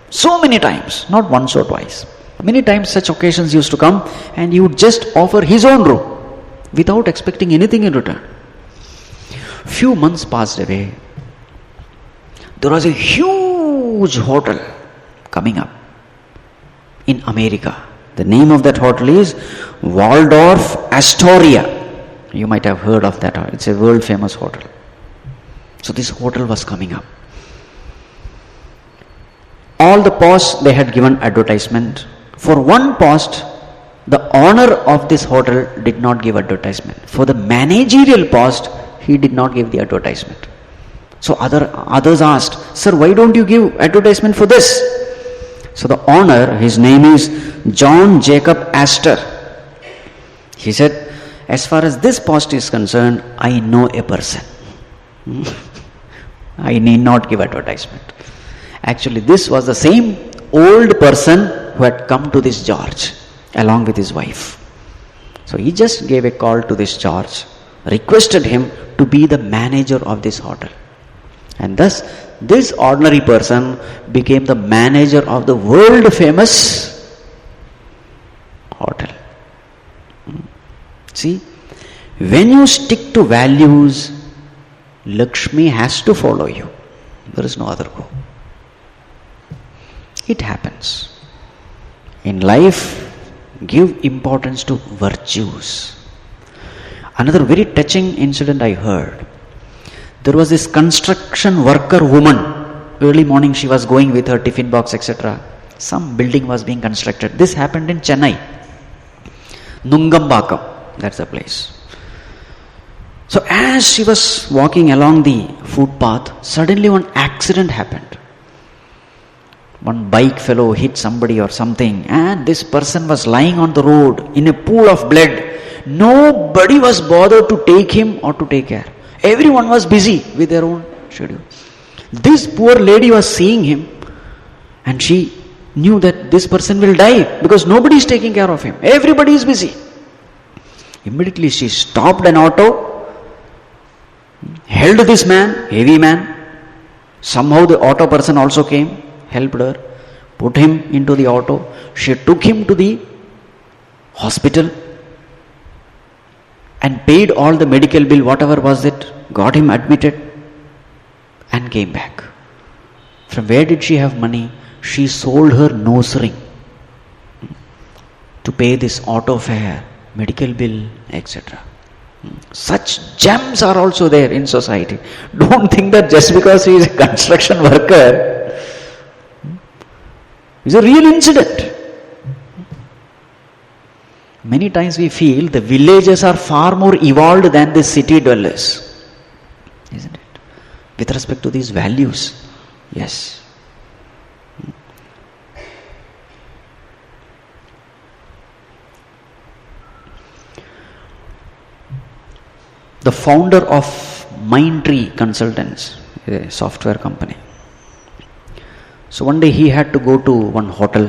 So many times, not once or twice. Many times such occasions used to come and he would just offer his own room without expecting anything in return. Few months passed away. There was a huge hotel coming up in America. The name of that hotel is Waldorf Astoria. You might have heard of that. It's a world famous hotel. So this hotel was coming up. All the posts, they had given advertisement. For one post, the owner of this hotel did not give advertisement. For the managerial post, he did not give the advertisement. So others asked, sir, why don't you give advertisement for this? So the owner, his name is John Jacob Astor. He said, as far as this post is concerned, I know a person. I need not give advertisement. Actually, this was the same old person who had come to this George along with his wife. So he just gave a call to this George, requested him to be the manager of this hotel. And thus, this ordinary person became the manager of the world famous hotel. See, when you stick to values, Lakshmi has to follow you. There is no other go. It happens. In life, give importance to virtues. Another very touching incident I heard. There was this construction worker woman. Early morning she was going with her tiffin box, etc. Some building was being constructed. This happened in Chennai. Nungambakam, that's the place. So as she was walking along the footpath, suddenly one accident happened. One bike fellow hit somebody or something, and this person was lying on the road in a pool of blood. Nobody was bothered to take him or to take care. Everyone was busy with their own schedule. This poor lady was seeing him, and she knew that this person will die because nobody is taking care of him. Everybody is busy. Immediately she stopped an auto, held this man, heavy man. Somehow the auto person also came, helped her, put him into the auto. She took him to the hospital and paid all the medical bill, whatever was it, got him admitted and came back. From where did she have money? She sold her nose ring to pay this auto fare, medical bill, etc. Such gems are also there in society. Don't think that just because he is a construction worker, it's a real incident. Many times we feel the villagers are far more evolved than the city dwellers, isn't it? With respect to these values, yes. The founder of Mindtree Consultants, a software company. So one day he had to go to one hotel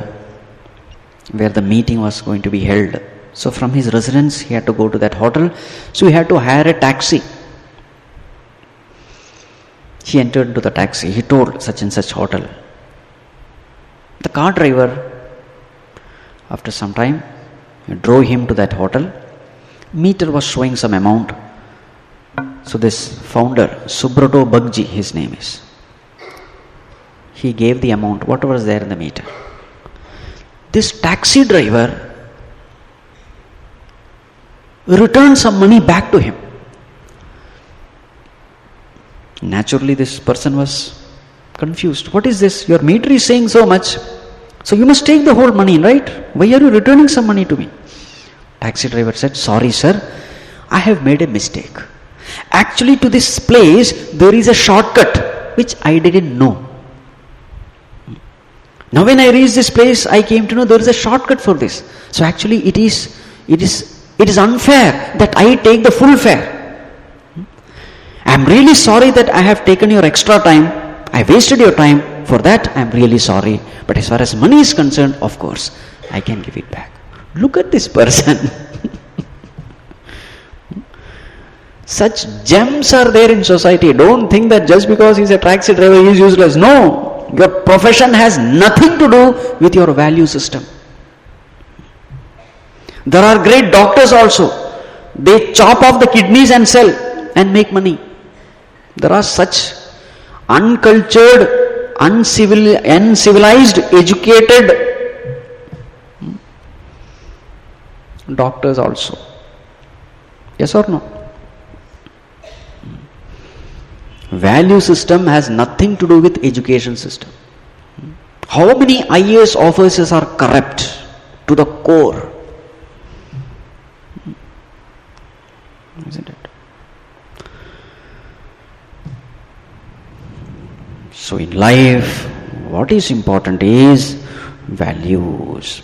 where the meeting was going to be held. So from his residence he had to go to that hotel. So he had to hire a taxi. He entered into the taxi. He told such and such hotel. The car driver, after some time, drove him to that hotel. Meter was showing some amount. So this founder, Subrato Bagji, his name is. He gave the amount, whatever was there in the meter. This taxi driver returned some money back to him. Naturally, this person was confused. What is this? Your meter is saying so much. So you must take the whole money, right? Why are you returning some money to me? Taxi driver said, sorry sir, I have made a mistake. Actually to this place there is a shortcut which I didn't know. Now when I reached this place, I came to know there is a shortcut for this. So actually it is unfair that I take the full fare. I am really sorry that I have taken your extra time. I wasted your time. For that I am really sorry. But as far as money is concerned, of course, I can give it back. Look at this person. Such gems are there in society. Don't think that just because he is a taxi driver he is useless. No. Your profession has nothing to do with your value system. There are great doctors also. They chop off the kidneys and sell and make money. There are such uncultured, uncivilized, educated doctors also. Yes or no? Value system has nothing to do with education system. How many IAS officers are corrupt to the core? Isn't it? So in life, what is important is values.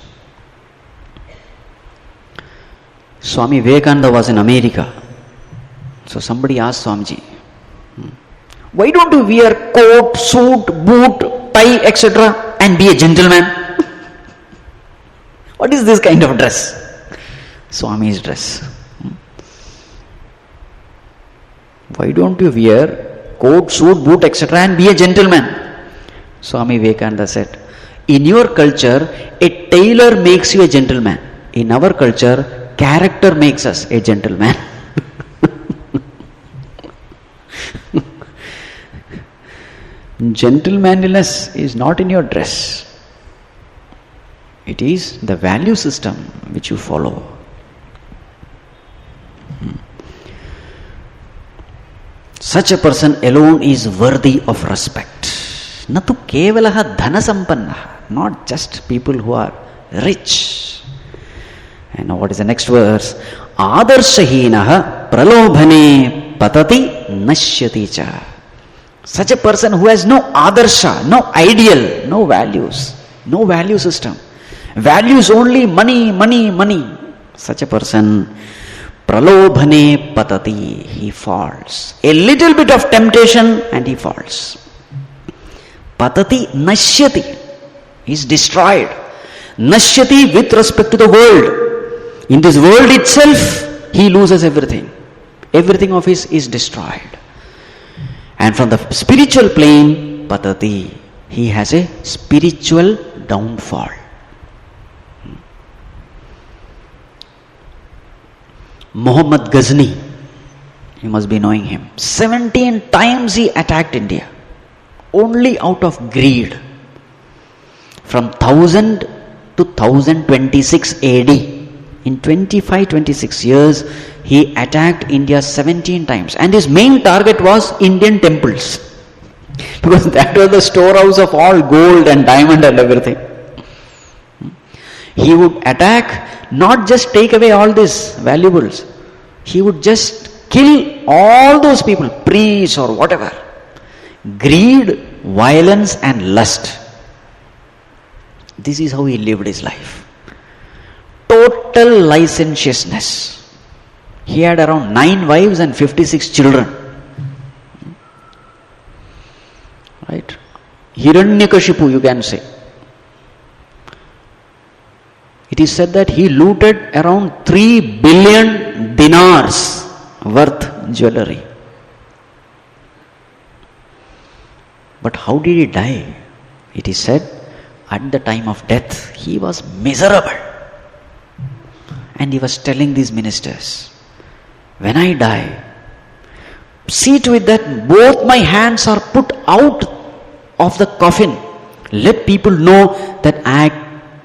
Swami Vivekananda was in America. So somebody asked Swamiji, why don't you wear coat, suit, boot, tie, etc. and be a gentleman? What is this kind of dress? Swami's dress. Why don't you wear coat, suit, boot, etc. and be a gentleman? Swami Vivekananda said, in your culture, a tailor makes you a gentleman. In our culture, character makes us a gentleman. Gentlemanliness is not in your dress. It is the value system which you follow. Such a person alone is worthy of respect. Natu kevalaha dhana sampannaha, not just people who are rich. And now what is the next verse? Adarshahinaha pralobhane patati nashyati cha. Such a person who has no adarsha, no ideal, no values, no value system. Values only money, money, money. Such a person, pralobhane patati, he falls. A little bit of temptation and he falls. Patati nashyati, he is destroyed. Nashyati with respect to the world. In this world itself, he loses everything. Everything of his is destroyed. And from the spiritual plane, patati, he has a spiritual downfall. Muhammad Ghazni, you must be knowing him. 17 times he attacked India, only out of greed. From 1000 to 1026 AD, in 25-26 years, he attacked India 17 times. And his main target was Indian temples. Because that was the storehouse of all gold and diamond and everything. He would attack, not just take away all these valuables. He would just kill all those people, priests or whatever. Greed, violence and lust. This is how he lived his life. Total licentiousness. He had around 9 wives and 56 children. Right? Hiranyakashipu, you can say. It is said that he looted around 3 billion dinars worth jewelry. But how did he die? It is said at the time of death, he was miserable. And he was telling these ministers, when I die, see to it that both my hands are put out of the coffin. Let people know that I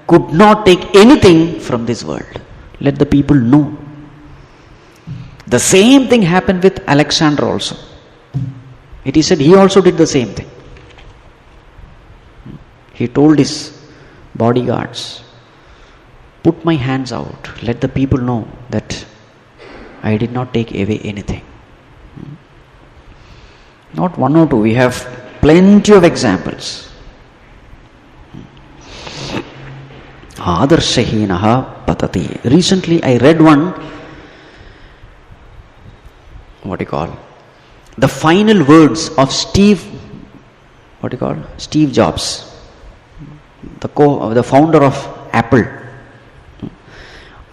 could not take anything from this world. Let the people know. The same thing happened with Alexander also. It is said he also did the same thing. He told his bodyguards, put my hands out. Let the people know that I did not take away anything. Not one or two. We have plenty of examples. Adarshahinaha patati. Recently I read one, the final words of Steve Jobs, the founder of Apple.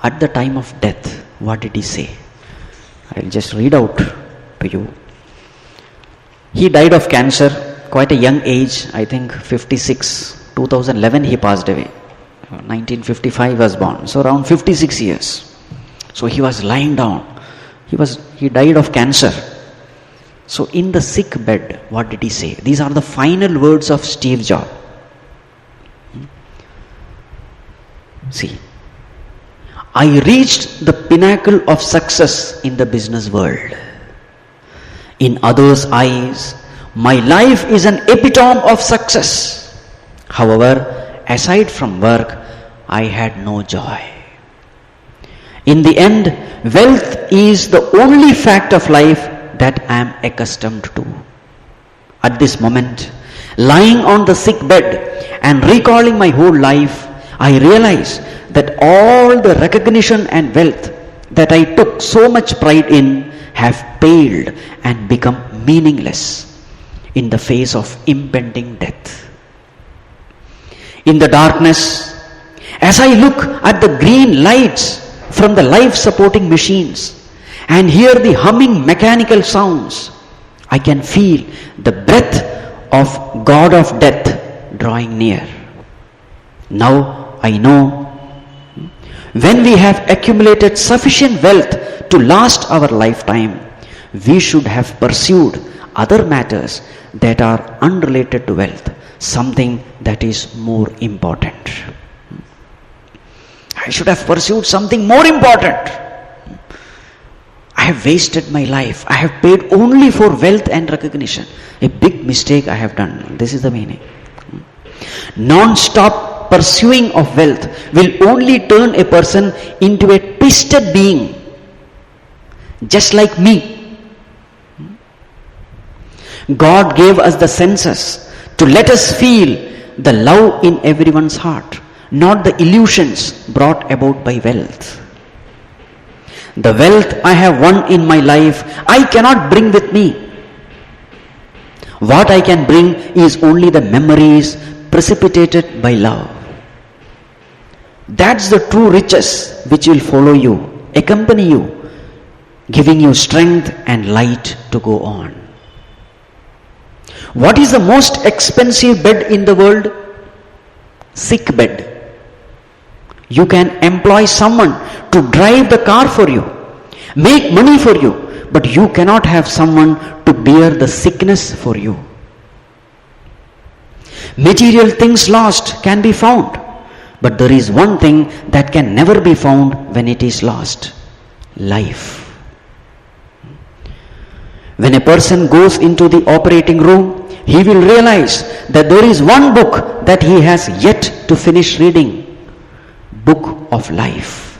At the time of death, what did he say? I'll just read out to you. He died of cancer, quite a young age, I think 56. 2011 he passed away. 1955 was born, so around 56 years. So he was lying down. He died of cancer. So in the sick bed, what did he say? These are the final words of Steve Jobs. See, I reached the pinnacle of success in the business world. In others' eyes, my life is an epitome of success. However, aside from work, I had no joy. In the end, wealth is the only fact of life that I am accustomed to. At this moment, lying on the sick bed and recalling my whole life, I realize that all the recognition and wealth that I took so much pride in have paled and become meaningless in the face of impending death. In the darkness, as I look at the green lights from the life-supporting machines and hear the humming mechanical sounds, I can feel the breath of God of death drawing near. Now I know, when we have accumulated sufficient wealth to last our lifetime, we should have pursued other matters that are unrelated to wealth, something that is more important. I should have pursued something more important. I have wasted my life. I have paid only for wealth and recognition. A big mistake I have done. This is the meaning. Non-stop pursuing of wealth will only turn a person into a twisted being, just like me. God gave us the senses to let us feel the love in everyone's heart, not the illusions brought about by wealth. The wealth I have won in my life, I cannot bring with me. What I can bring is only the memories precipitated by love. That's the true riches which will follow you, accompany you, giving you strength and light to go on. What is the most expensive bed in the world? Sick bed. You can employ someone to drive the car for you, make money for you, but you cannot have someone to bear the sickness for you. Material things lost can be found, but there is one thing that can never be found when it is lost: life. When a person goes into the operating room, he will realize that there is one book that he has yet to finish reading. Book of life.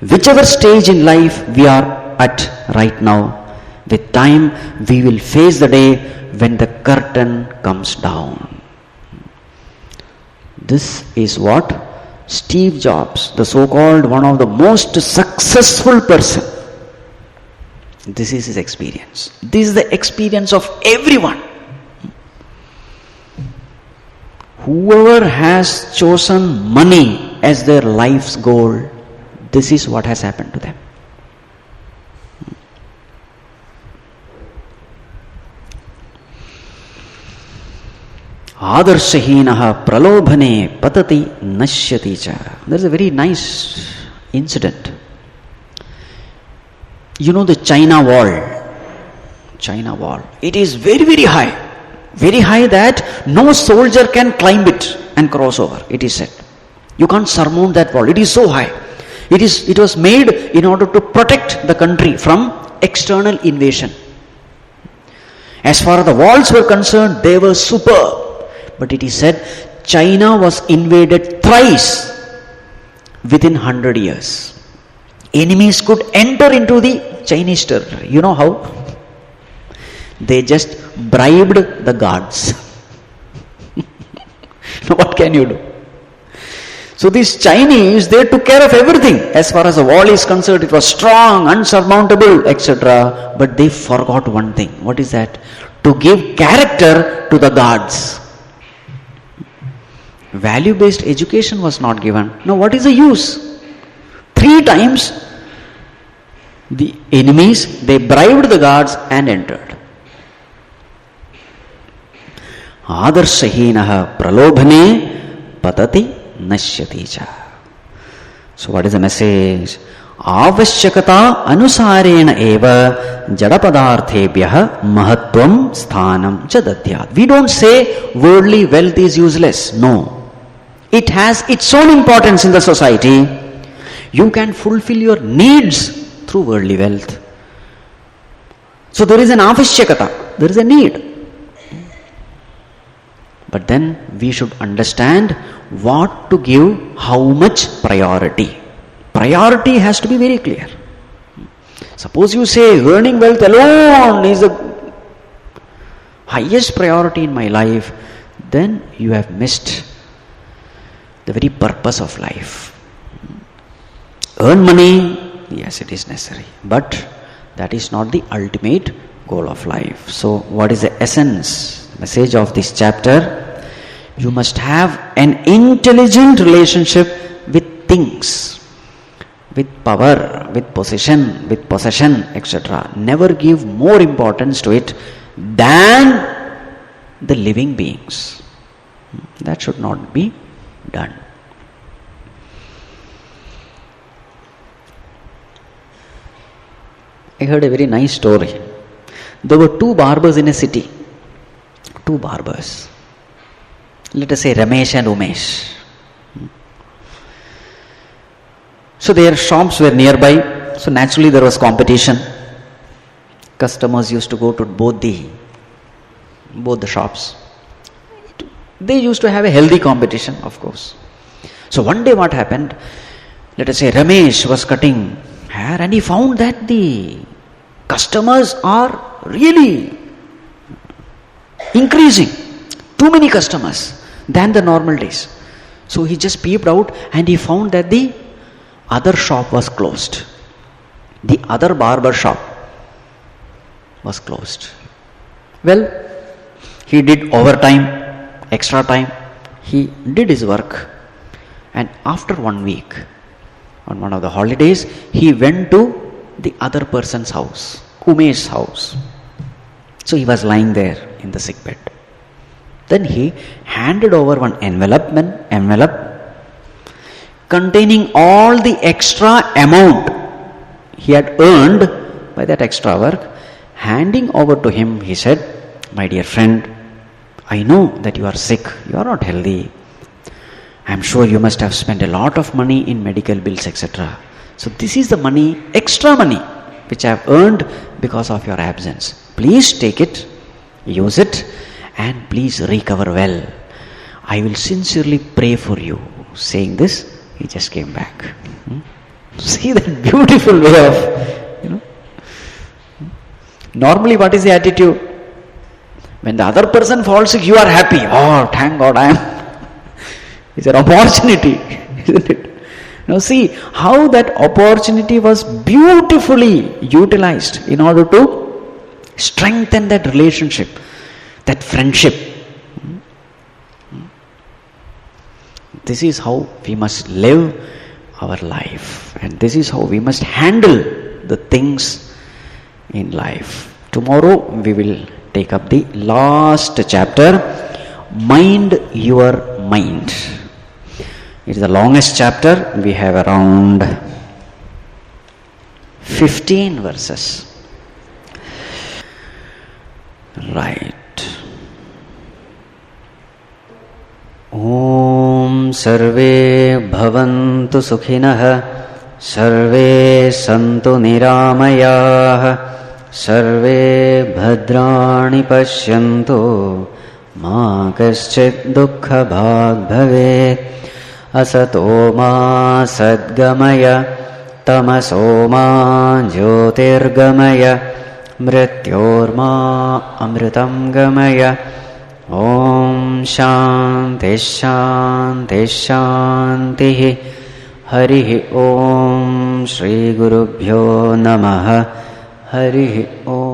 Whichever stage in life we are at right now, with time we will face the day when the curtain comes down. This is what Steve Jobs, the so-called one of the most successful person, this is his experience. This is the experience of everyone. Whoever has chosen money as their life's goal, this is what has happened to them. Adarshahinaha pralobhane patati nashyati cha. There's a very nice incident. You know the China Wall. China Wall. It is very, very high. Very high that no soldier can climb it and cross over, it is said. You can't surmount that wall. It is so high. It was made in order to protect the country from external invasion. As far as the walls were concerned, they were superb. But it is said China was invaded thrice within 100 years. Enemies could enter into the Chinese territory. You know how? They just bribed the guards. Now what can you do? So these Chinese, they took care of everything. As far as the wall is concerned, it was strong, unsurmountable, etc. But they forgot one thing. What is that? To give character to the guards. Value-based education was not given. Now what is the use? 3 times the enemies, they bribed the guards and entered. Adarshahinaha pralobhane patati nashyati cha. So what is the message? Avashyakata anusarena eva jadapadarthebhyah mahatvam sthanam cha dadyat. We don't say worldly wealth is useless. No. It has its own importance in the society. You can fulfill your needs through worldly wealth. So there is an avashyakata. There is a need. But then we should understand what to give how much priority. Priority has to be very clear. Suppose you say earning wealth alone is the highest priority in my life, then you have missed the very purpose of life. Earn money, yes, it is necessary, but that is not the ultimate goal of life. So what is the essence, message of this chapter? You must have an intelligent relationship with things, with power, with possession, etc. Never give more importance to it than the living beings. That should not be done. I heard a very nice story. There were two barbers in a city. Two barbers. Let us say Ramesh and Umesh. So their shops were nearby. So naturally there was competition. Customers used to go to both the shops. They used to have a healthy competition, of course. So one day what happened? Let us say Ramesh was cutting hair and he found that the customers are really increasing. Too many customers than the normal days. So he just peeped out and he found that the other shop was closed. The other barber shop was closed. Well, he did overtime, extra time. He did his work. And after 1 week, on one of the holidays, he went to the other person's house, Umesh's house. So he was lying there in the sick bed. Then he handed over one envelope containing all the extra amount he had earned by that extra work. Handing over to him, he said, "My dear friend, I know that you are sick, you are not healthy. I am sure you must have spent a lot of money in medical bills, etc. So this is the money, extra money, which I have earned because of your absence. Please take it, use it, and please recover well. I will sincerely pray for you." Saying this, he just came back. See that beautiful way of, Normally what is the attitude? When the other person falls sick, you are happy. Oh, thank God, it's an opportunity, isn't it? Now see how that opportunity was beautifully utilized in order to strengthen that relationship, that friendship. This is how we must live our life, and this is how we must handle the things in life. Tomorrow we will take up the last chapter, Mind Your Mind. It is the longest chapter. We have around 15 verses. Right. Om Sarve Bhavantu Sukhinah, Sarve Santu Niramayah, Sarve Bhadrani Pashyantu, Ma Kaschit Dukkha Bhag Bhavet, Asato Ma Sadgamaya, Tamaso Ma Jyotirgamaya, Mrityor Ma Amritam Gamaya. Om Shanti Shanti Shanti. Harihi Om. Shri Gurubhyo Namaha. Harihi Om.